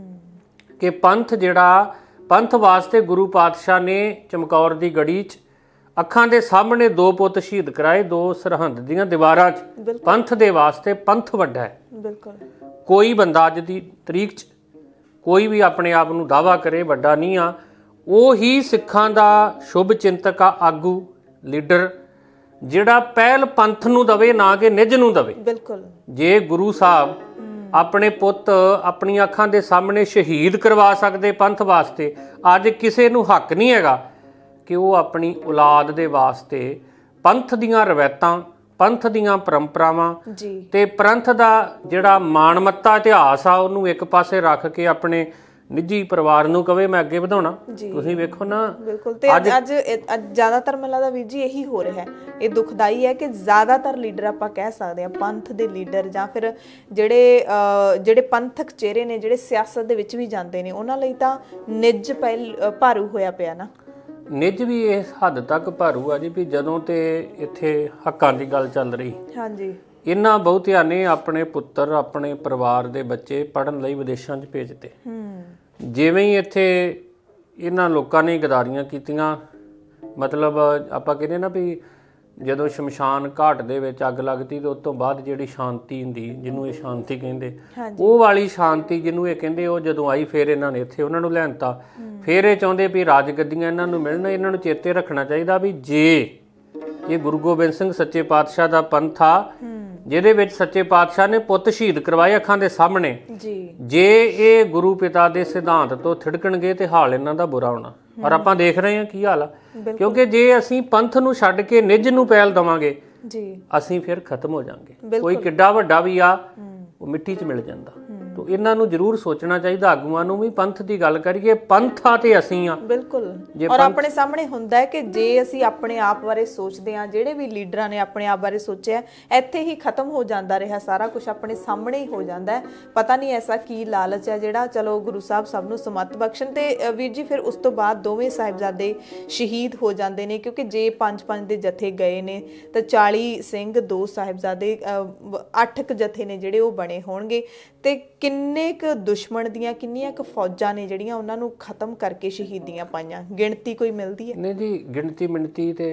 ਕਿ ਪੰਥ ਜਿਹੜਾ, ਪੰਥ ਵਾਸਤੇ ਗੁਰੂ ਪਾਤਸ਼ਾਹ ਨੇ ਚਮਕੌਰ ਦੀ ਗੜੀ 'ਚ ਅੱਖਾਂ ਦੇ ਸਾਹਮਣੇ 2 ਪੁੱਤ ਸ਼ਹੀਦ ਕਰਾਏ, 2 ਸਰਹੰਦ ਦੀਆਂ ਦੀਵਾਰਾਂ 'ਚ। ਪੰਥ ਦੇ ਵਾਸਤੇ ਪੰਥ ਵੱਡਾ ਹੈ। ਕੋਈ ਬੰਦਾ ਅੱਜ ਦੀ ਤਰੀਕ 'ਚ ਕੋਈ ਵੀ ਆਪਣੇ ਆਪ ਨੂੰ ਦਾਅਵਾ ਕਰੇ ਵੱਡਾ ਨਹੀਂ ਆ, ਉਹ ਹੀ ਸਿੱਖਾਂ ਦਾ ਸ਼ੁਭ ਚਿੰਤਕ ਆ, ਆਗੂ, ਲੀਡਰ, ਜਿਹੜਾ ਪਹਿਲ ਪੰਥ ਨੂੰ ਦਵੇ ਨਾ ਕਿ ਨਿੱਜ ਨੂੰ ਦਵੇ। ਬਿਲਕੁਲ। ਜੇ ਗੁਰੂ ਸਾਹਿਬ ਆਪਣੇ ਪੁੱਤ ਆਪਣੀਆਂ ਅੱਖਾਂ ਦੇ ਸਾਹਮਣੇ ਸ਼ਹੀਦ ਕਰਵਾ ਸਕਦੇ ਪੰਥ ਵਾਸਤੇ, ਅੱਜ ਕਿਸੇ ਨੂੰ ਹੱਕ ਨਹੀਂ ਹੈਗਾ ਕਿ ਉਹ ਆਪਣੀ ਔਲਾਦ ਦੇ ਵਾਸਤੇ ਪੰਥ ਦੀਆਂ ਰਵਾਇਤਾਂ, ਪੰਥ ਦੀਆਂ ਪਰੰਪਰਾਵਾਂ ਤੇ ਪੰਥ ਦਾ ਜਿਹੜਾ ਮਾਣਮੱਤਾ ਇਤਿਹਾਸ ਆ ਉਹਨੂੰ ਇੱਕ ਪਾਸੇ ਰੱਖ ਕੇ ਆਪਣੇ ਨਿੱਜੀ ਪਰਿਵਾਰ ਨੂੰ ਕਵੇ ਮੈਂ ਅੱਗੇ ਵਧਾਉਣਾ। ਤੁਸੀਂ ਵੇਖੋ ਨਾ। ਬਿਲਕੁਲ। ਤੇ ਅੱਜ ਜ਼ਿਆਦਾਤਰ ਮੈਨੂੰ ਲੱਗਦਾ ਵੀਰ ਜੀ ਇਹੀ ਹੋ ਰਿਹਾ ਹੈ। ਇਹ ਦੁਖਦਾਈ ਹੈ ਕਿ ਜ਼ਿਆਦਾਤਰ ਲੀਡਰ ਆਪਾਂ ਕਹਿ ਸਕਦੇ ਹਾਂ ਪੰਥ ਦੇ ਲੀਡਰ ਜਾਂ ਫਿਰ ਜਿਹੜੇ ਪੰਥਕ ਚਿਹਰੇ ਨੇ, ਜਿਹੜੇ ਸਿਆਸਤ ਦੇ ਵਿੱਚ ਵੀ ਜਾਂਦੇ ਨੇ, ਉਹਨਾਂ ਲਈ ਤਾਂ ਨਿੱਜ ਭਾਰੂ ਹੋਇਆ ਪਿਆ ਨਾ। ਨਿੱਜ ਵੀ ਇਸ ਹੱਦ ਤੱਕ ਭਾਰੂ ਆ ਜੀ ਵੀ ਜਦੋਂ ਤੇ ਇੱਥੇ ਹੱਕਾਂ ਦੀ ਗੱਲ ਚੱਲ ਰਹੀ, ਹਾਂਜੀ, ਇਹਨਾਂ ਬਹੁਤਿਆਂ ਨੇ ਆਪਣੇ ਪੁੱਤਰ, ਆਪਣੇ ਪਰਿਵਾਰ ਦੇ ਬੱਚੇ ਪੜ੍ਹਨ ਲਈ ਵਿਦੇਸ਼ਾਂ 'ਚ ਭੇਜਤੇ। ਜਿਵੇਂ ਹੀ ਇੱਥੇ ਇਹਨਾਂ ਲੋਕਾਂ ਨੇ ਗਦਾਰੀਆਂ ਕੀਤੀਆਂ, ਮਤਲਬ ਆਪਾਂ ਕਹਿੰਦੇ ਨਾ ਵੀ ਜਦੋਂ ਸ਼ਮਸ਼ਾਨ ਘਾਟ ਦੇ ਵਿੱਚ ਅੱਗ ਲੱਗਦੀ ਤੇ ਉਸ ਤੋਂ ਬਾਅਦ ਜਿਹੜੀ ਸ਼ਾਂਤੀ ਹੁੰਦੀ, ਜਿਹਨੂੰ ਇਹ ਸ਼ਾਂਤੀ ਕਹਿੰਦੇ, ਉਹ ਵਾਲੀ ਸ਼ਾਂਤੀ ਜਿਹਨੂੰ ਇਹ ਕਹਿੰਦੇ, ਉਹ ਜਦੋਂ ਆਈ ਫਿਰ ਇਹਨਾਂ ਨੇ ਇੱਥੇ ਉਹਨਾਂ ਨੂੰ ਲਿਆਂਤਾ। ਫਿਰ ਇਹ ਚਾਹੁੰਦੇ ਵੀ ਰਾਜਗੱਦੀਆਂ ਇਹਨਾਂ ਨੂੰ ਮਿਲਣ। ਇਹਨਾਂ ਨੂੰ ਚੇਤੇ ਰੱਖਣਾ ਚਾਹੀਦਾ ਵੀ ਜੇ ਇਹ ਗੁਰੂ ਗੋਬਿੰਦ ਸਿੰਘ ਸੱਚੇ ਪਾਤਸ਼ਾਹ ਦਾ ਪੰਥ ਆ, ਜਿਹਦੇ ਵਿੱਚ ਸੱਚੇ ਪਾਤਸ਼ਾਹ ਨੇ ਪੁੱਤ ਸ਼ਹੀਦ ਕਰਵਾਏ ਅੱਖਾਂ ਦੇ ਸਾਹਮਣੇ, ਜੇ ਇਹ ਗੁਰੂ ਪਿਤਾ ਦੇ ਸਿਧਾਂਤ ਤੋਂ ਥਿੜਕਣਗੇ ਤੇ ਹਾਲ ਇਹਨਾਂ ਦਾ ਬੁਰਾ ਹੋਣਾ। ਔਰ ਆਪਾਂ ਦੇਖ ਰਹੇ ਹਾਂ ਕੀ ਹਾਲ ਆ, ਕਿਉਂਕਿ ਜੇ ਅਸੀਂ ਪੰਥ ਨੂੰ ਛੱਡ ਕੇ ਨਿੱਜ ਨੂੰ ਪਹਿਲ ਦੇਵਾਂਗੇ ਅਸੀਂ ਫਿਰ ਖਤਮ ਹੋ ਜਾਾਂਗੇ। ਕੋਈ ਕਿੱਡਾ ਵੱਡਾ ਵੀ ਆ ਉਹ ਮਿੱਟੀ 'ਚ ਮਿਲ ਜਾਂਦਾ। ਤੋ ਇਹਨਾਂ ਨੂੰ ਜ਼ਰੂਰ ਸੋਚਣਾ ਚਾਹੀਦਾ, ਆਗੂਆਂ ਨੂੰ ਵੀ। ਪੰਥ ਦੀ ਗੱਲ ਕਰੀਏ, ਪੰਥ ਆ ਤੇ ਅਸੀਂ ਆ। ਬਿਲਕੁਲ। ਔਰ ਆਪਣੇ ਸਾਹਮਣੇ ਹੁੰਦਾ ਹੈ ਕਿ ਜੇ ਅਸੀਂ ਆਪਣੇ ਆਪ ਬਾਰੇ ਸੋਚਦੇ ਹਾਂ, ਜਿਹੜੇ ਵੀ ਲੀਡਰਾਂ ਨੇ ਆਪਣੇ ਆਪ ਬਾਰੇ ਸੋਚਿਆ, ਇੱਥੇ ਹੀ ਖਤਮ ਹੋ ਜਾਂਦਾ ਰਿਹਾ ਸਾਰਾ ਕੁਝ, ਆਪਣੇ ਸਾਹਮਣੇ ਹੀ ਹੋ ਜਾਂਦਾ ਹੈ। ਪਤਾ ਨਹੀਂ ਐਸਾ ਕੀ ਲਾਲਚ ਹੈ ਜਿਹੜਾ, ਚਲੋ ਗੁਰੂ ਸਾਹਿਬ ਸਭ ਨੂੰ ਸਮਤ ਬਖਸ਼ਣ। ਤੇ ਵੀਰ ਜੀ ਫਿਰ ਉਸ ਤੋਂ ਬਾਅਦ ਦੋਵੇਂ ਸਾਹਿਬਜ਼ਾਦੇ ਸ਼ਹੀਦ ਹੋ ਜਾਂਦੇ ਨੇ, ਕਿਉਂਕਿ ਜੇ 5-5 ਦੇ ਜਥੇ ਗਏ ਨੇ ਤਾਂ 40 ਸਿੰਘ, 2 ਸਾਹਿਬਜ਼ਾਦੇ, 8 ਜਥੇ ਨੇ ਜਿਹੜੇ ਉਹ ਬਣੇ ਹੋਣਗੇ। ਤੇ ਕਿੰਨੇ ਕੁ ਦੁਸ਼ਮਣ ਦੀਆਂ ਕਿੰਨੀਆਂ ਕੁ ਫੌਜਾਂ ਨੇ ਜਿਹੜੀਆਂ ਉਹਨਾਂ ਨੂੰ ਖਤਮ ਕਰਕੇ ਸ਼ਹੀਦੀਆਂ ਪਾਈਆਂ, ਗਿਣਤੀ ਕੋਈ ਮਿਲਦੀ ਹੈ? ਨਹੀਂ ਜੀ, ਗਿਣਤੀ ਮਿਣਤੀ ਤੇ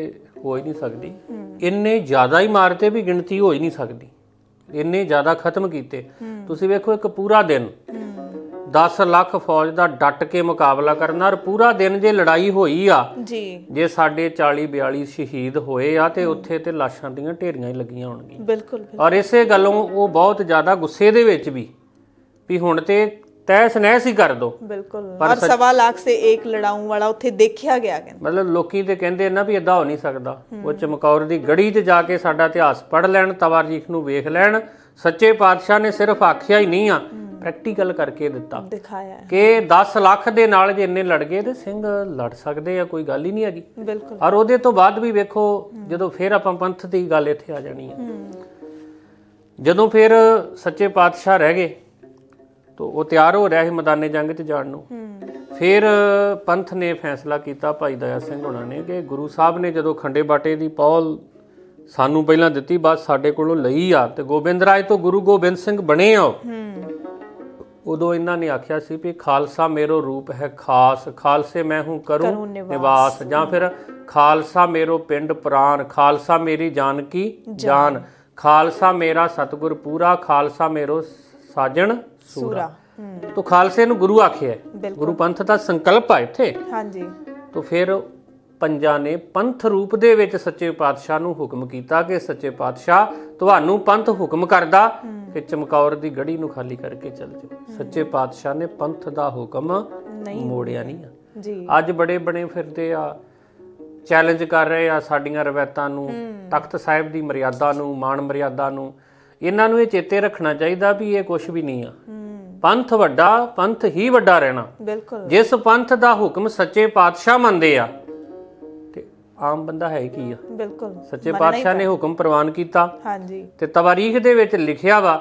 ਹੋ ਹੀ ਨਹੀਂ ਸਕਦੀ। ਇੰਨੇ ਜ਼ਿਆਦਾ ਹੀ ਮਾਰਤੇ ਵੀ ਗਿਣਤੀ ਹੋ ਹੀ ਨਹੀਂ ਸਕਦੀ, ਇੰਨੇ ਜ਼ਿਆਦਾ ਖਤਮ ਕੀਤੇ। ਤੁਸੀਂ ਵੇਖੋ, ਇੱਕ ਪੂਰਾ ਦਿਨ 10 ਲੱਖ ਫੌਜ ਦਾ ਡਟ ਕੇ ਮੁਕਾਬਲਾ ਕਰਨਾ, ਔਰ ਪੂਰਾ ਦਿਨ ਜੇ ਲੜਾਈ ਹੋਈ ਆ ਜੀ, ਜੇ ਸਾਡੇ 40-42 ਸ਼ਹੀਦ ਹੋਏ ਆ ਤੇ ਉੱਥੇ ਤੇ ਲਾਸ਼ਾਂ ਦੀਆਂ ਢੇਰੀਆਂ ਹੀ ਲੱਗੀਆਂ ਹੋਣਗੀਆਂ। ਬਿਲਕੁਲ। ਔਰ ਇਸੇ ਗੱਲੋਂ ਉਹ ਬਹੁਤ ਜ਼ਿਆਦਾ ਗੁੱਸੇ ਦੇ ਵਿੱਚ ਵੀ ਹੁਣ ਤੇ ਤੈਸ ਨਹਿਸ ਹੀ ਕਰ ਦੋ। ਬਿਲਕੁਲ। ਔਰ 1.25 ਲੱਖ ਸੇ ਇੱਕ ਲੜਾਉਣ ਵਾਲਾ ਉੱਥੇ ਦੇਖਿਆ ਗਿਆ। ਮਤਲਬ ਲੋਕੀ ਤੇ ਕਹਿੰਦੇ ਨਾ ਵੀ ਏਦਾਂ ਹੋ ਨਹੀਂ ਸਕਦਾ। ਉਹ ਚਮਕੌਰ ਦੀ ਗੜੀ 'ਚ ਜਾ ਕੇ ਸਾਡਾ ਇਤਿਹਾਸ ਪੜ੍ਹ ਲੈਣ, ਤਵਾਰੀਖ ਨੂੰ ਵੇਖ ਲੈਣ। ਸੱਚੇ ਪਾਤਸ਼ਾਹ ਨੇ ਸਿਰਫ ਆਖਿਆ ਹੀ ਨਹੀਂ ਆ, ਪ੍ਰੈਕਟੀਕਲ ਕਰਕੇ ਦਿੱਤਾ, ਦਿਖਾਇਆ ਕਿ 10 ਲੱਖ ਦੇ ਨਾਲ ਜੇ ਇੰਨੇ ਲੜ ਗਏ ਤੇ ਸਿੰਘ ਲੜ ਸਕਦੇ ਆ, ਕੋਈ ਗੱਲ ਹੀ ਨਹੀਂ ਹੈਗੀ। ਬਿਲਕੁਲ। ਔਰ ਉਹਦੇ ਤੋਂ ਬਾਅਦ ਵੀ ਵੇਖੋ, ਜਦੋਂ ਫਿਰ ਆਪਾਂ ਪੰਥ ਦੀ ਗੱਲ ਇੱਥੇ ਆ ਜਾਣੀ ਹੈ, ਜਦੋਂ ਫਿਰ ਸੱਚੇ ਪਾਤਸ਼ਾਹ ਰਹਿ ਗਏ ਤਾਂ ਉਹ ਤਿਆਰ ਹੋ ਰਿਹਾ ਸੀ ਮੈਦਾਨੇ ਜੰਗ 'ਚ ਜਾਣ ਨੂੰ। ਫਿਰ ਪੰਥ ਨੇ ਫੈਸਲਾ ਕੀਤਾ, ਭਾਈ ਦਇਆ ਸਿੰਘ ਹੋਣਾ ਨੇ, ਕਿ ਗੁਰੂ ਸਾਹਿਬ ਨੇ ਜਦੋਂ ਖੰਡੇ ਬਾਟੇ ਦੀ ਪੌਲ ਸਾਨੂੰ ਪਹਿਲਾਂ ਦਿੱਤੀ, ਬਾਅਦ ਸਾਡੇ ਕੋਲੋਂ ਲਈ ਆ, ਤੇ ਗੋਬਿੰਦ ਰਾਏ ਤੋਂ ਗੁਰੂ ਗੋਬਿੰਦ ਸਿੰਘ ਬਣੇ ਆ। ਉਦੋਂ ਇਹਨਾਂ ਨੇ ਆਖਿਆ ਸੀ ਵੀ ਖਾਲਸਾ ਮੇਰੋ ਰੂਪ ਹੈ ਖਾਸ, ਖਾਲਸੇ ਮੈਂ ਹੂੰ ਕਰੂੰ ਨਿਵਾਸ, ਜਾਂ ਫਿਰ ਖਾਲਸਾ ਮੇਰੋ ਪਿੰਡ ਪ੍ਰਾਨ, ਖਾਲਸਾ ਮੇਰੀ ਜਾਨ ਕੀ ਜਾਨ, ਖਾਲਸਾ ਮੇਰਾ ਸਤਿਗੁਰ ਪੂਰਾ, ਖਾਲਸਾ ਮੇਰੋ ਸਾਜਣ ਸੂਰਾ। ਤੋ ਖਾਲਸੇ ਨੂੰ ਗੁਰੂ ਆਖਿਆ, ਗੁਰੂ ਪੰਥ ਦਾ ਸੰਕਲਪ ਆ ਇੱਥੇ। ਹਾਂਜੀ। ਤੋ ਫਿਰ ਪੰਜਾਂ ਨੇ ਪੰਥ ਰੂਪ ਦੇ ਵਿੱਚ ਸੱਚੇ ਪਾਤਸ਼ਾਹ ਨੂੰ ਹੁਕਮ ਕੀਤਾ ਕਿ ਸੱਚੇ ਪਾਤਸ਼ਾਹ ਤੁਹਾਨੂੰ ਪੰਥ ਹੁਕਮ ਕਰਦਾ ਕਿ ਚਮਕੌਰ ਦੀ ਗੜੀ ਨੂੰ ਖਾਲੀ ਕਰਕੇ ਚੱਲ ਜਾਓ। ਸੱਚੇ ਪਾਤਸ਼ਾਹ ਨੇ ਪੰਥ ਦਾ ਹੁਕਮ ਮੋੜਿਆ ਨਹੀਂ ਆ ਜੀ। ਅੱਜ ਬੜੇ ਬਣੇ ਫਿਰਦੇ ਆ, ਚੈਲੰਜ ਕਰ ਰਹੇ ਆ ਸਾਡੀਆਂ ਰਵਾਇਤਾਂ ਨੂੰ, ਤਖਤ ਸਾਹਿਬ ਦੀ ਮਰਿਆਦਾ ਨੂੰ, ਮਾਣ ਮਰਿਆਦਾ ਨੂੰ। ਇਹਨਾਂ ਨੂੰ ਇਹ ਚੇਤੇ ਰੱਖਣਾ ਚਾਹੀਦਾ ਵੀ ਇਹ ਕੁਝ ਵੀ ਨਹੀਂ ਆ। ਪੰਥ ਵੱਡਾ, ਪੰਥ ਹੀ ਵੱਡਾ ਰਹਿਣਾ। ਬਿਲਕੁਲ। ਜਿਸ ਪੰਥ ਦਾ ਹੁਕਮ ਸੱਚੇ ਪਾਤਸ਼ਾਹ ਮੰਨਦੇ ਆ ਤੇ ਆਮ ਬੰਦਾ ਹੈ ਕੀ ਆ? ਬਿਲਕੁਲ। ਸੱਚੇ ਪਾਤਸ਼ਾਹ ਨੇ ਹੁਕਮ ਪ੍ਰਵਾਨ ਕੀਤਾ। ਹਾਂਜੀ। ਤੇ ਤਵਾਰੀਖ ਦੇ ਵਿੱਚ ਲਿਖਿਆ ਵਾ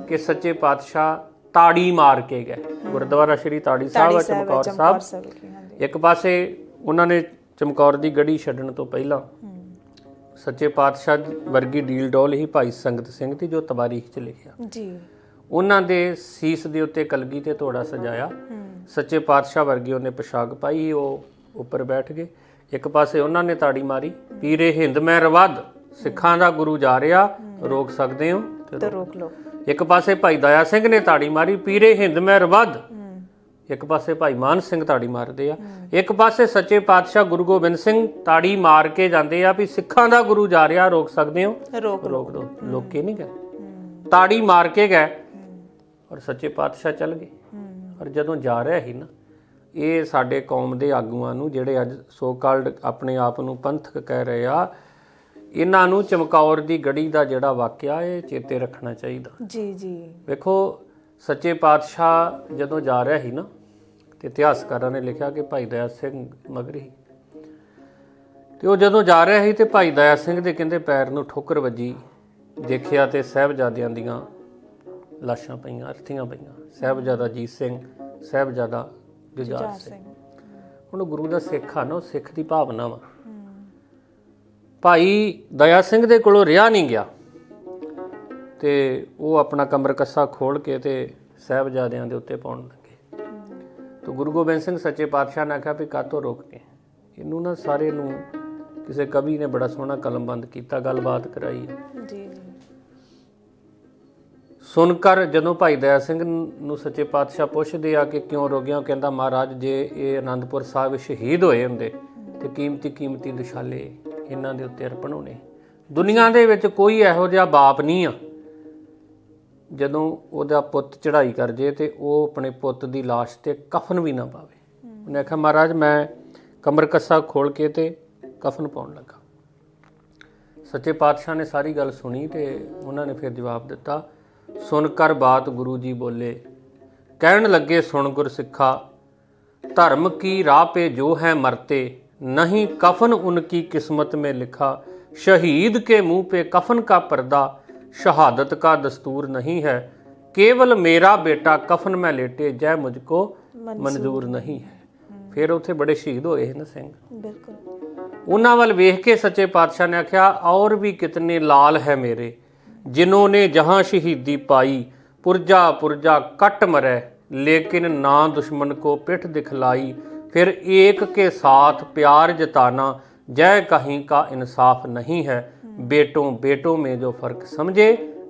ਕਿ ਸੱਚੇ ਪਾਤਸ਼ਾਹ ਤਾੜੀ ਮਾਰ ਕੇ ਗਏ। ਗੁਰਦੁਆਰਾ ਸ਼੍ਰੀ ਤਾੜੀ ਸਾਹਿਬ, ਚਮਕੌਰ ਸਾਹਿਬ। ਇੱਕ ਪਾਸੇ ਉਹਨਾਂ ਨੇ ਚਮਕੌਰ ਦੀ ਗੜੀ ਛੱਡਣ ਤੋਂ ਪਹਿਲਾਂ ਸੱਚੇ ਪਾਤਸ਼ਾਹ ਵਰਗੀ ਡੀਲ ਡੋਲ ਹੀ ਭਾਈ ਸੰਗਤ ਸਿੰਘ ਦੀ, ਜੋ ਤਵਾਰੀਖ 'ਚ ਲਿਖਿਆ ਜੀ, ਉਹਨਾਂ ਦੇ ਸੀਸ ਦੇ ਉੱਤੇ ਕਲਗੀ ਤੇ ਤੋੜਾ ਸਜਾਇਆ। ਸੱਚੇ ਪਾਤਸ਼ਾਹ ਵਰਗੀ ਉਹਨੇ ਪੋਸ਼ਾਕ ਪਾਈ, ਉਹ ਉੱਪਰ ਬੈਠ ਗਏ। ਇੱਕ ਪਾਸੇ ਉਹਨਾਂ ਨੇ ਤਾੜੀ ਮਾਰੀ, ਪੀਰੇ ਹਿੰਦ ਮੈਂ ਰਵੱਧ, ਸਿੱਖਾਂ ਦਾ ਗੁਰੂ ਜਾ ਰਿਹਾ, ਰੋਕ ਸਕਦੇ ਹੋ ਤੇ ਰੋਕ ਲਓ। ਇੱਕ ਪਾਸੇ ਭਾਈ ਦਇਆ ਸਿੰਘ ਨੇ ਤਾੜੀ ਮਾਰੀ, ਪੀਰੇ ਹਿੰਦ ਮੈਂ ਰਵੱਧ, ਇੱਕ ਪਾਸੇ ਭਾਈ ਮਾਨ ਸਿੰਘ ਤਾੜੀ ਮਾਰਦੇ ਆ, ਇੱਕ ਪਾਸੇ ਸੱਚੇ ਪਾਤਸ਼ਾਹ ਗੁਰੂ ਗੋਬਿੰਦ ਸਿੰਘ ਤਾੜੀ ਮਾਰ ਕੇ ਜਾਂਦੇ ਆ ਵੀ ਸਿੱਖਾਂ ਦਾ ਗੁਰੂ ਜਾ ਰਿਹਾ, ਰੋਕ ਸਕਦੇ ਹੋ, ਰੋਕ ਦੋ। ਲੋਕੇ ਨਹੀਂ ਗਏ, ਤਾੜੀ ਮਾਰ ਕੇ ਗਏ ਔਰ ਸੱਚੇ ਪਾਤਸ਼ਾਹ ਚੱਲ ਗਏ। ਔਰ ਜਦੋਂ ਜਾ ਰਿਹਾ ਸੀ ਨਾ, ਇਹ ਸਾਡੇ ਕੌਮ ਦੇ ਆਗੂਆਂ ਨੂੰ, ਜਿਹੜੇ ਅੱਜ ਸੋ ਕਾਲਡ ਆਪਣੇ ਆਪ ਨੂੰ ਪੰਥਕ ਕਹਿ ਰਹੇ ਆ, ਇਹਨਾਂ ਨੂੰ ਚਮਕੌਰ ਦੀ ਗੜੀ ਦਾ ਜਿਹੜਾ ਵਾਕਿਆ ਇਹ ਚੇਤੇ ਰੱਖਣਾ ਚਾਹੀਦਾ। ਜੀ ਜੀ। ਵੇਖੋ ਸੱਚੇ ਪਾਤਸ਼ਾਹ ਜਦੋਂ ਜਾ ਰਿਹਾ ਸੀ ਨਾ, ਤੇ ਇਤਿਹਾਸਕਾਰਾਂ ਨੇ ਲਿਖਿਆ ਕਿ ਭਾਈ ਦਇਆ ਸਿੰਘ ਮਗਰੀ, ਤੇ ਉਹ ਜਦੋਂ ਜਾ ਰਿਹਾ ਸੀ ਤੇ ਭਾਈ ਦਇਆ ਸਿੰਘ ਦੇ ਕਹਿੰਦੇ ਪੈਰ ਨੂੰ ਠੋਕਰ ਵੱਜੀ, ਦੇਖਿਆ ਤੇ ਸਾਹਿਬਜ਼ਾਦਿਆਂ ਦੀਆਂ ਲਾਸ਼ਾਂ ਪਈਆਂ, ਅਰਥੀਆਂ ਪਈਆਂ, ਸਾਹਿਬਜ਼ਾਦਾ ਅਜੀਤ ਸਿੰਘ, ਸਾਹਿਬਜ਼ਾਦਾ ਜੁਝਾਰ ਸਿੰਘ। ਹੁਣ ਗੁਰੂ ਦਾ ਸਿੱਖ ਆ ਨਾ, ਉਹ ਸਿੱਖ ਦੀ ਭਾਵਨਾ ਵਾ। ਭਾਈ ਦਇਆ ਸਿੰਘ ਦੇ ਕੋਲੋਂ ਰਿਹਾ ਨਹੀਂ ਗਿਆ ਤੇ ਉਹ ਆਪਣਾ ਕਮਰ ਕੱਸਾ ਖੋਲ ਕੇ ਤੇ ਸਾਹਿਬਜ਼ਾਦਿਆਂ ਦੇ ਉੱਤੇ ਪਾਉਣ ਲੱਗੇ। ਤੇ ਗੁਰੂ ਗੋਬਿੰਦ ਸਿੰਘ ਸੱਚੇ ਪਾਤਸ਼ਾਹ ਨੇ ਆਖਿਆ ਵੀ ਕਾਹਤੋਂ ਰੋਕ ਕੇ ਇਹਨੂੰ ਨਾ, ਸਾਰੇ ਨੂੰ ਕਿਸੇ ਕਵੀ ਨੇ ਬੜਾ ਸੋਹਣਾ ਕਲਮਬੰਦ ਕੀਤਾ, ਗੱਲਬਾਤ ਕਰਾਈ ਜੀ। ਸੁਣ ਕਰ ਜਦੋਂ ਭਾਈ ਦਇਆ ਸਿੰਘ ਨੂੰ ਸੱਚੇ ਪਾਤਸ਼ਾਹ ਪੁੱਛਦੇ ਆ ਕਿ ਕਿਉਂ ਰੋਗਿਆ, ਉਹ ਕਹਿੰਦਾ ਮਹਾਰਾਜ ਜੇ ਇਹ ਅਨੰਦਪੁਰ ਸਾਹਿਬ ਸ਼ਹੀਦ ਹੋਏ ਹੁੰਦੇ ਤੇ ਕੀਮਤੀ ਦੁਸ਼ਾਲੇ ਇਹਨਾਂ ਦੇ ਉੱਤੇ ਅਰਪਣ ਹੋਣੇ। ਦੁਨੀਆ ਦੇ ਵਿੱਚ ਕੋਈ ਇਹੋ ਜਿਹਾ ਬਾਪ ਨਹੀਂ ਆ ਜਦੋਂ ਉਹਦਾ ਪੁੱਤ ਚੜ੍ਹਾਈ ਕਰ ਜੇ ਤੇ ਉਹ ਆਪਣੇ ਪੁੱਤ ਦੀ ਲਾਸ਼ ਤੇ ਕਫਨ ਵੀ ਨਾ ਪਾਵੇ। ਉਹਨੇ ਆਖਿਆ ਮਹਾਰਾਜ ਮੈਂ ਕਮਰ ਕੱਸਾ ਖੋਲ ਕੇ ਤੇ ਕਫਨ ਪਾਉਣ ਲੱਗਾ। ਸੱਚੇ ਪਾਤਸ਼ਾਹ ਨੇ ਸਾਰੀ ਗੱਲ ਸੁਣੀ ਤੇ ਉਹਨਾਂ ਨੇ ਫਿਰ ਜਵਾਬ ਦਿੱਤਾ, ਸੁਣ ਕਰ ਬਾਤ ਗੁਰੂ ਜੀ ਬੋਲੇ, ਕਹਿਣ ਲੱਗੇ ਸੁਣ ਗੁਰ ਸਿੱਖਾ, ਧਰਮ ਕੀ ਰਾਹ पे जो है मरते, नहीं कफन उनकी किस्मत में लिखा, शहीद के मुंह पे कफन का पर्दा, शहादत का दस्तूर नहीं है, केवल मेरा बेटा कफन में लेटे, जय मुझको मंजूर नहीं है। फिर उत्थे बड़े शहीद होए न सिंह, बिल्कुल। उन्हां वल वेख के सच्चे पातशाह ने आख्या, और भी कितने लाल है मेरे, जिन्होंने जहां शहीदी पाई, पुरजा पुरजा कट मरे, लेकिन ना दुश्मन को पिठ दिखलाई, फिर एक के साथ प्यार जताना, जय कहीं का इंसाफ नहीं है, बेटों बेटों में जो फर्क समझे,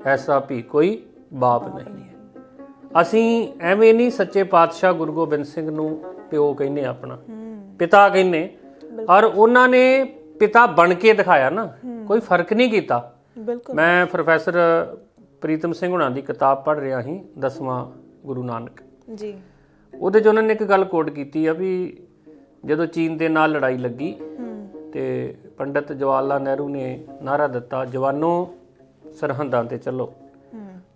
ऐसा भी कोई बाप नहीं है। ਅਸੀਂ ਐਵੇਂ ਨਹੀਂ ਸੱਚੇ ਪਾਤਸ਼ਾਹ ਗੁਰੂ ਗੋਬਿੰਦ ਸਿੰਘ ਨੂੰ ਪਿਓ ਕਹਿੰਦੇ, ਆਪਣਾ ਪਿਤਾ ਕਹਿੰਦੇ, ਔਰ ਉਹਨਾਂ ਨੇ ਪਿਤਾ ਬਣ ਕੇ ਦਿਖਾਇਆ ਨਾ, ਕੋਈ ਫਰਕ ਨਹੀਂ ਕੀਤਾ। ਮੈਂ ਪ੍ਰੋਫੈਸਰ ਪ੍ਰੀਤਮ ਸਿੰਘ ਹੁਣਾਂ ਦੀ ਕਿਤਾਬ ਪੜ੍ਹ ਰਿਹਾ ਸੀ, 10ਵਾਂ ਗੁਰੂ ਨਾਨਕ ਜੀ। ਉਹਦੇ 'ਚ ਉਹਨਾਂ ਨੇ ਇੱਕ ਗੱਲ ਕੋਟ ਕੀਤੀ ਆ ਵੀ ਜਦੋਂ ਚੀਨ ਦੇ ਨਾਲ ਲੜਾਈ ਲੱਗੀ ਤੇ ਪੰਡਿਤ ਜਵਾਹਰ ਲਾਲ ਨਹਿਰੂ ਨੇ ਨਾਅਰਾ ਦਿੱਤਾ, ਜਵਾਨੋ ਸਰਹੰਦਾਂ ਤੇ ਚੱਲੋ,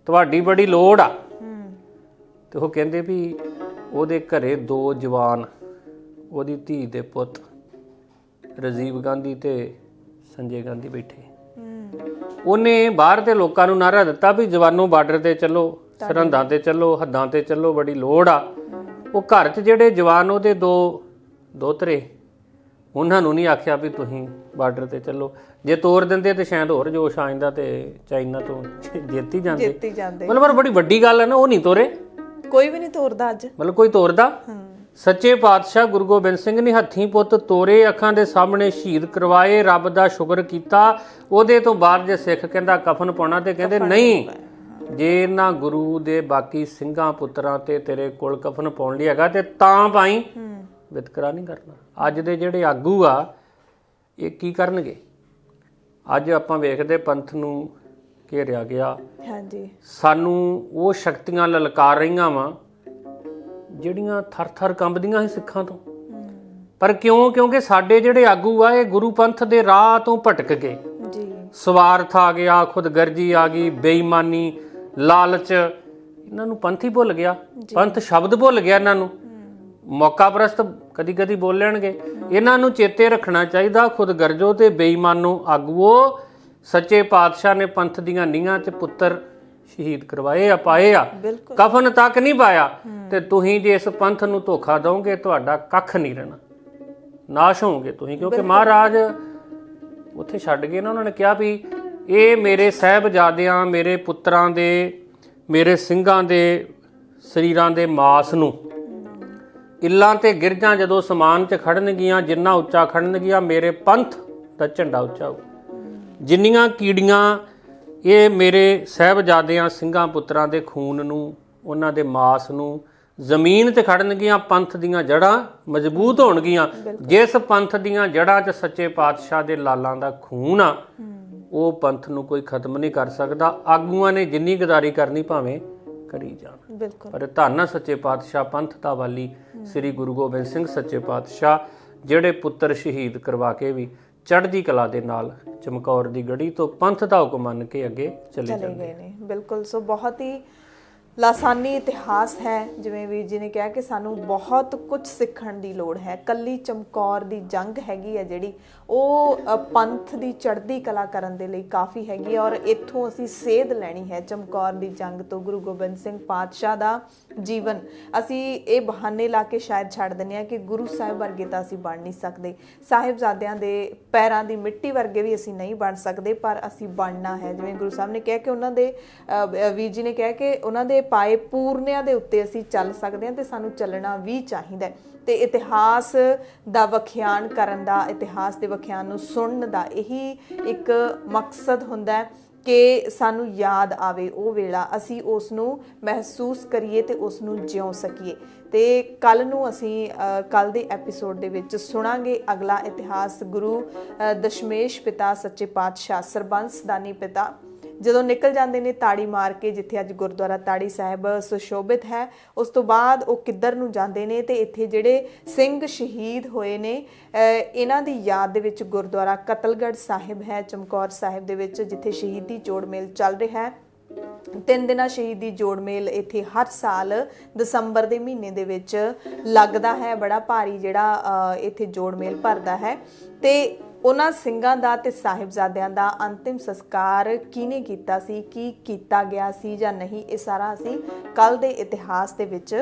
ਤੁਹਾਡੀ ਬੜੀ ਲੋੜ ਆ। ਤੇ ਉਹ ਕਹਿੰਦੇ ਵੀ ਉਹਦੇ ਘਰੇ 2 ਜਵਾਨ, ਉਹਦੀ ਧੀ ਦੇ ਪੁੱਤ ਰਾਜੀਵ ਗਾਂਧੀ ਤੇ ਸੰਜੇ ਗਾਂਧੀ ਬੈਠੇ। ਉਹਨੇ ਬਾਹਰ ਦੇ ਲੋਕਾਂ ਨੂੰ ਨਾਅਰਾ ਦਿੱਤਾ ਵੀ ਜਵਾਨੋ ਬਾਰਡਰ ਤੇ ਚੱਲੋ, ਸਰਹੰਦਾਂ ਤੇ ਚੱਲੋ, ਹੱਦਾਂ ਤੇ ਚੱਲੋ, ਬੜੀ ਲੋੜ ਆ। ਉਹ ਘਰ 'ਚ ਜਿਹੜੇ ਜਵਾਨ ਉਹਦੇ 2 ਦੋਤਰੇ, ਉਹਨਾਂ ਨੂੰ ਨਹੀਂ ਆਖਿਆ ਵੀ ਤੁਸੀਂ ਬਾਰਡਰ ਤੇ ਚੱਲੋ। ਜੇ ਤੋਰ ਦਿੰਦੇ ਤੇ ਸ਼ਾਇਦ ਹੋਰ ਜੋਸ਼ ਆ ਜਾਂਦਾ ਤੇ ਚਾਈਨਾ ਤੋਂ ਜਿੱਤ ਹੀ ਜਾਂਦੇ। ਮਤਲਬ ਬੜੀ ਵੱਡੀ ਗੱਲ ਹੈ ਨਾ, ਉਹ ਨਹੀਂ ਤੋਰੇ, ਕੋਈ ਵੀ ਨਹੀਂ ਤੋਰਦਾ ਅੱਜ, ਮਤਲਬ ਕੋਈ ਤੋਰਦਾ। ਸੱਚੇ ਪਾਤਸ਼ਾਹ ਗੁਰੂ ਗੋਬਿੰਦ ਸਿੰਘ ਨੇ ਹੱਥੀਂ ਪੁੱਤ ਤੋਰੇ, ਅੱਖਾਂ ਦੇ ਸਾਹਮਣੇ ਸ਼ਹੀਦ ਕਰਵਾਏ, ਰੱਬ ਦਾ ਸ਼ੁਕਰ ਕੀਤਾ। ਉਹਦੇ ਤੋਂ ਬਾਅਦ ਜੇ ਸਿੱਖ ਕਹਿੰਦਾ ਕਫਨ ਪਾਉਣਾ ਤੇ ਕਹਿੰਦੇ ਨਹੀਂ, ਜੇ ਇਹਨਾਂ ਗੁਰੂ ਦੇ ਬਾਕੀ ਸਿੰਘਾਂ ਪੁੱਤਰਾਂ ਤੇ ਤੇਰੇ ਕੋਲ ਕਫਨ ਪਾਉਣ ਲਈ ਹੈਗਾ ਤੇ ਤਾਂ ਪਾਈ, ਵਿਤਕਰਾ ਨਹੀਂ ਕਰਨਾ। ਅੱਜ ਦੇ ਜਿਹੜੇ ਆਗੂ ਆ ਇਹ ਕੀ ਕਰਨਗੇ? ਅੱਜ ਆਪਾਂ ਵੇਖਦੇ ਪੰਥ ਨੂੰ ਘੇਰਿਆ ਗਿਆ, ਸਾਨੂੰ ਉਹ ਸ਼ਕਤੀਆਂ ਲਲਕਾਰ ਰਹੀਆਂ ਵਾ ਜਿਹੜੀਆਂ ਥਰ-ਥਰ ਕੰਬਦੀਆਂ ਸੀ ਸਿੱਖਾਂ ਤੋਂ। ਪਰ ਕਿਉਂ? ਕਿਉਂਕਿ ਸਾਡੇ ਜਿਹੜੇ ਆਗੂ ਆ ਇਹ ਗੁਰੂ ਪੰਥ ਦੇ ਰਾਹ ਤੋਂ ਭਟਕ ਗਏ। ਸਵਾਰਥ ਆ ਗਿਆ, ਖੁਦਗਰਜੀ ਆ ਗਈ, ਬੇਈਮਾਨੀ, ਲਾਲਚ, ਇਹਨਾਂ ਨੂੰ ਪੰਥ ਹੀ ਭੁੱਲ ਗਿਆ, ਪੰਥ ਸ਼ਬਦ ਭੁੱਲ ਗਿਆ ਇਹਨਾਂ ਨੂੰ। ਮੌਕਾ ਪ੍ਰਸਤ ਕਦੀ ਕਦੀ ਬੋਲਣਗੇ, ਇਹਨਾਂ ਨੂੰ ਚੇਤੇ ਰੱਖਣਾ ਚਾਹੀਦਾ, ਖੁਦਗਰਜੋ ਤੇ ਬੇਈਮਾਨੋ ਆਗੂਓ, ਸੱਚੇ ਪਾਤਸ਼ਾਹ ਨੇ ਪੰਥ ਦੀਆਂ ਨੀਹਾਂ 'ਚ ਪੁੱਤਰ ਸ਼ਹੀਦ ਕਰਵਾਏ ਆ, ਪਾਏ ਆ, ਕਫਨ ਤੱਕ ਨਹੀਂ ਪਾਇਆ। ਤੇ ਤੁਸੀਂ ਜੇ ਇਸ ਪੰਥ ਨੂੰ ਧੋਖਾ ਦਿਓਗੇ ਤੁਹਾਡਾ ਕੱਖ ਨਹੀਂ ਰਹਿਣਾ, ਨਾਸ਼ ਹੋਵੋਗੇ ਤੁਸੀਂ। ਕਿਉਂਕਿ ਮਹਾਰਾਜ ਉੱਥੇ ਛੱਡ ਗਏ ਨਾ, ਉਹਨਾਂ ਨੇ ਕਿਹਾ ਵੀ ਇਹ ਮੇਰੇ ਸਾਹਿਬਜ਼ਾਦਿਆਂ, ਮੇਰੇ ਪੁੱਤਰਾਂ ਦੇ, ਮੇਰੇ ਸਿੰਘਾਂ ਦੇ ਸਰੀਰਾਂ ਦੇ ਮਾਸ ਨੂੰ ਇੱਲਾਂ ਤੇ ਗਿਰਜਾਂ ਜਦੋਂ ਸਮਾਨ 'ਚ ਖੜਨਗੀਆਂ, ਜਿੰਨਾ ਉੱਚਾ ਖੜਨਗੀਆਂ ਮੇਰੇ ਪੰਥ ਦਾ ਝੰਡਾ ਉੱਚਾ ਹੋਊ। ਜਿੰਨੀਆਂ ਕੀੜੀਆਂ ਇਹ ਮੇਰੇ ਸਾਹਿਬਜ਼ਾਦਿਆਂ, ਸਿੰਘਾਂ ਪੁੱਤਰਾਂ ਦੇ ਖੂਨ ਨੂੰ, ਉਹਨਾਂ ਦੇ ਮਾਸ ਨੂੰ ਜ਼ਮੀਨ ਤੇ ਖੜਨਗੀਆਂ, ਪੰਥ ਦੀਆਂ ਜੜ੍ਹਾਂ ਮਜ਼ਬੂਤ ਹੋਣਗੀਆਂ। ਜਿਸ ਪੰਥ ਦੀਆਂ ਜੜ੍ਹਾਂ 'ਚ ਸੱਚੇ ਪਾਤਸ਼ਾਹ ਦੇ ਲਾਲਾਂ ਦਾ ਖੂਨ ਆ, ਉਹ ਪੰਥ ਨੂੰ ਕੋਈ ਖਤਮ ਨਹੀਂ ਕਰ ਸਕਦਾ। ਆਗੂਆਂ ਨੇ ਜਿੰਨੀ ਗਦਾਰੀ ਕਰਨੀ ਭਾਵੇਂ ਕਰੀ ਜਾਣ, ਬਿਲਕੁਲ। ਪਰ ਧੰਨ ਆ ਸੱਚੇ ਪਾਤਸ਼ਾਹ, ਪੰਥ ਦਾ ਵਾਲੀ ਸ੍ਰੀ ਗੁਰੂ ਗੋਬਿੰਦ ਸਿੰਘ ਸੱਚੇ ਪਾਤਸ਼ਾਹ, ਜਿਹੜੇ ਪੁੱਤਰ ਸ਼ਹੀਦ ਕਰਵਾ ਕੇ ਵੀ ਚੜ੍ਹਦੀ ਕਲਾ ਦੇ ਨਾਲ ਚਮਕੌਰ ਦੀ ਗੜੀ ਤੋਂ ਪੰਥ ਦਾ ਹੁਕਮ ਮੰਨ ਕੇ ਅੱਗੇ ਚਲੇ ਗਏ ਨੇ। ਬਿਲਕੁਲ। ਸੋ ਬਹੁਤ ਹੀ ਲਾਸਾਨੀ ਇਤਿਹਾਸ ਹੈ। ਜਿਵੇਂ ਵੀਰ ਜੀ ਨੇ ਕਿਹਾ ਕਿ ਸਾਨੂੰ ਬਹੁਤ ਕੁਝ ਸਿੱਖਣ ਦੀ ਲੋੜ ਹੈ। ਕੱਲੀ ਚਮਕੌਰ ਦੀ ਜੰਗ ਹੈਗੀ ਹੈ ਜਿਹੜੀ, ਉਹ ਪੰਥ ਦੀ ਚੜ੍ਹਦੀ ਕਲਾ ਕਰਨ ਦੇ ਲਈ ਕਾਫੀ ਹੈਗੀ ਹੈ, ਔਰ ਇੱਥੋਂ ਅਸੀਂ ਸੇਧ ਲੈਣੀ ਹੈ ਚਮਕੌਰ ਦੀ ਜੰਗ ਤੋਂ, ਗੁਰੂ ਗੋਬਿੰਦ ਸਿੰਘ ਪਾਤਸ਼ਾਹ ਦਾ ਜੀਵਨ। ਅਸੀਂ ਇਹ ਬਹਾਨੇ ਲਾ ਕੇ ਸ਼ਾਇਦ ਛੱਡ ਦਿੰਦੇ ਹਾਂ ਕਿ ਗੁਰੂ ਸਾਹਿਬ ਵਰਗੇ ਤਾਂ ਅਸੀਂ ਬਣ ਨਹੀਂ ਸਕਦੇ, ਸਾਹਿਬਜ਼ਾਦਿਆਂ ਦੇ ਪੈਰਾਂ ਦੀ ਮਿੱਟੀ ਵਰਗੇ ਵੀ ਅਸੀਂ ਨਹੀਂ ਬਣ ਸਕਦੇ, ਪਰ ਅਸੀਂ ਬਣਨਾ ਹੈ। ਜਿਵੇਂ ਗੁਰੂ ਸਾਹਿਬ ਨੇ ਕਿਹਾ ਕਿ ਉਹਨਾਂ ਦੇ ਵੀਰ ਜੀ ਨੇ ਕਿਹਾ ਕਿ ਉਹਨਾਂ ਦੇ ਪਾਏ ਪੂਰਨਿਆਂ ਦੇ ਉੱਤੇ ਅਸੀਂ ਚੱਲ ਸਕਦੇ ਹਾਂ, ਤੇ ਸਾਨੂੰ ਚੱਲਣਾ ਵੀ ਚਾਹੀਦਾ। ਤੇ ਇਤਿਹਾਸ ਦਾ ਵਿਖਿਆਨ ਕਰਨ ਦਾ, ਇਤਿਹਾਸ ਦੇ ਵਿਖਿਆਨ ਨੂੰ ਸੁਣਨ ਦਾ ਇਹੀ ਇੱਕ ਮਕਸਦ ਹੁੰਦਾ ਹੈ ਕਿ ਸਾਨੂੰ ਯਾਦ ਆਵੇ ਉਹ ਵੇਲਾ, ਅਸੀਂ ਉਸ ਨੂੰ ਮਹਿਸੂਸ ਕਰੀਏ ਤੇ ਉਸ ਨੂੰ ਜਿਉਂ ਸਕੀਏ। ਤੇ ਕੱਲ ਨੂੰ ਅਸੀਂ ਕੱਲ ਦੇ ਐਪੀਸੋਡ ਦੇ ਵਿੱਚ ਸੁਣਾਂਗੇ ਅਗਲਾ ਇਤਿਹਾਸ ਗੁਰੂ ਦਸ਼ਮੇਸ਼ ਪਿਤਾ ਸੱਚੇ ਪਾਤਸ਼ਾਹ, ਸਰਬੰਸ ਦਾਨੀ ਪਿਤਾ, ਜਦੋਂ ਨਿਕਲ ਜਾਂਦੇ ਨੇ ਤਾੜੀ ਮਾਰ ਕੇ, ਜਿੱਥੇ ਅੱਜ ਗੁਰਦੁਆਰਾ ਤਾੜੀ ਸਾਹਿਬ ਸੁਸ਼ੋਭਿਤ ਹੈ, ਉਸ ਤੋਂ ਬਾਅਦ ਉਹ ਕਿੱਧਰ ਨੂੰ ਜਾਂਦੇ ਨੇ, ਤੇ ਇੱਥੇ ਜਿਹੜੇ ਸਿੰਘ ਸ਼ਹੀਦ ਹੋਏ ਨੇ ਇਹਨਾਂ ਦੀ ਯਾਦ ਦੇ ਵਿੱਚ ਗੁਰਦੁਆਰਾ ਕਤਲਗੜ੍ਹ ਸਾਹਿਬ ਹੈ ਚਮਕੌਰ ਸਾਹਿਬ ਦੇ ਵਿੱਚ, ਜਿੱਥੇ ਸ਼ਹੀਦੀ ਜੋੜ ਮੇਲ ਚੱਲ ਰਿਹਾ ਹੈ। 3 ਦਿਨਾਂ ਸ਼ਹੀਦੀ ਜੋੜ ਮੇਲ ਇੱਥੇ ਹਰ ਸਾਲ ਦਸੰਬਰ ਦੇ ਮਹੀਨੇ ਦੇ ਵਿੱਚ ਲੱਗਦਾ ਹੈ। ਬੜਾ ਭਾਰੀ ਜਿਹੜਾ ਇੱਥੇ ਜੋੜ ਮੇਲ ਭਰਦਾ ਹੈ। ਤੇ ਉਹਨਾਂ ਸਿੰਘਾਂ ਦਾ ਤੇ ਸਾਹਿਬਜ਼ਾਦਿਆਂ ਦਾ ਅੰਤਿਮ ਸੰਸਕਾਰ ਕਿਹਨੇ ਕੀਤਾ ਸੀ, ਕੀ ਕੀਤਾ ਗਿਆ ਸੀ ਜਾਂ ਨਹੀਂ, ਇਹ ਸਾਰਾ ਅਸੀਂ ਕੱਲ ਦੇ ਇਤਿਹਾਸ ਦੇ ਵਿੱਚ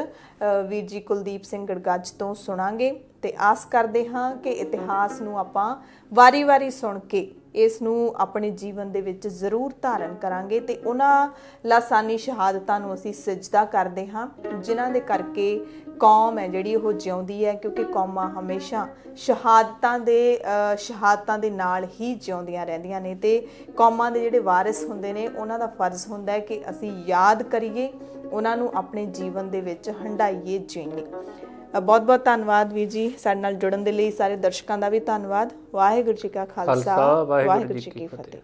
ਵੀਰ ਜੀ ਕੁਲਦੀਪ ਸਿੰਘ ਗੜਗੱਜ ਤੋਂ ਸੁਣਾਂਗੇ। ਤੇ ਆਸ ਕਰਦੇ ਹਾਂ ਕਿ ਇਤਿਹਾਸ ਨੂੰ ਆਪਾਂ ਵਾਰੀ-ਵਾਰੀ ਸੁਣ ਕੇ ਇਸ ਨੂੰ ਆਪਣੇ ਜੀਵਨ ਦੇ ਵਿੱਚ ਜ਼ਰੂਰ ਧਾਰਨ ਕਰਾਂਗੇ, ਤੇ ਉਹਨਾਂ ਲਾਸਾਨੀ ਸ਼ਹਾਦਤਾਂ ਨੂੰ ਅਸੀਂ ਸਜਦਾ ਕਰਦੇ ਹਾਂ ਜਿਨ੍ਹਾਂ ਦੇ ਕਰਕੇ ਕੌਮ ਹੈ ਜਿਹੜੀ ਉਹ ਜਿਉਂਦੀ ਹੈ, ਕਿਉਂਕਿ ਕੌਮਾਂ ਹਮੇਸ਼ਾ ਸ਼ਹਾਦਤਾਂ ਦੇ ਨਾਲ ਹੀ ਜਿਉਂਦੀਆਂ ਰਹਿੰਦੀਆਂ ਨੇ। ਤੇ ਕੌਮਾਂ ਦੇ ਜਿਹੜੇ ਵਾਰਿਸ ਹੁੰਦੇ ਨੇ, ਉਹਨਾਂ ਦਾ ਫਰਜ਼ ਹੁੰਦਾ ਹੈ ਕਿ ਅਸੀਂ ਯਾਦ ਕਰੀਏ, ਉਹਨਾਂ ਨੂੰ ਆਪਣੇ ਜੀਵਨ ਦੇ ਵਿੱਚ ਹੰਢਾਈਏ, ਜੀਈਏ। ਬਹੁਤ ਬਹੁਤ ਧੰਨਵਾਦ ਵੀਰ ਜੀ ਸਾਡੇ ਨਾਲ ਜੁੜਨ ਦੇ ਲਈ। ਸਾਰੇ ਦਰਸ਼ਕਾਂ ਦਾ ਵੀ ਧੰਨਵਾਦ। ਵਾਹਿਗੁਰੂ ਜੀ ਕਾ ਖਾਲਸਾ, ਵਾਹਿਗੁਰੂ ਜੀ ਕੀ ਫਤਿਹ।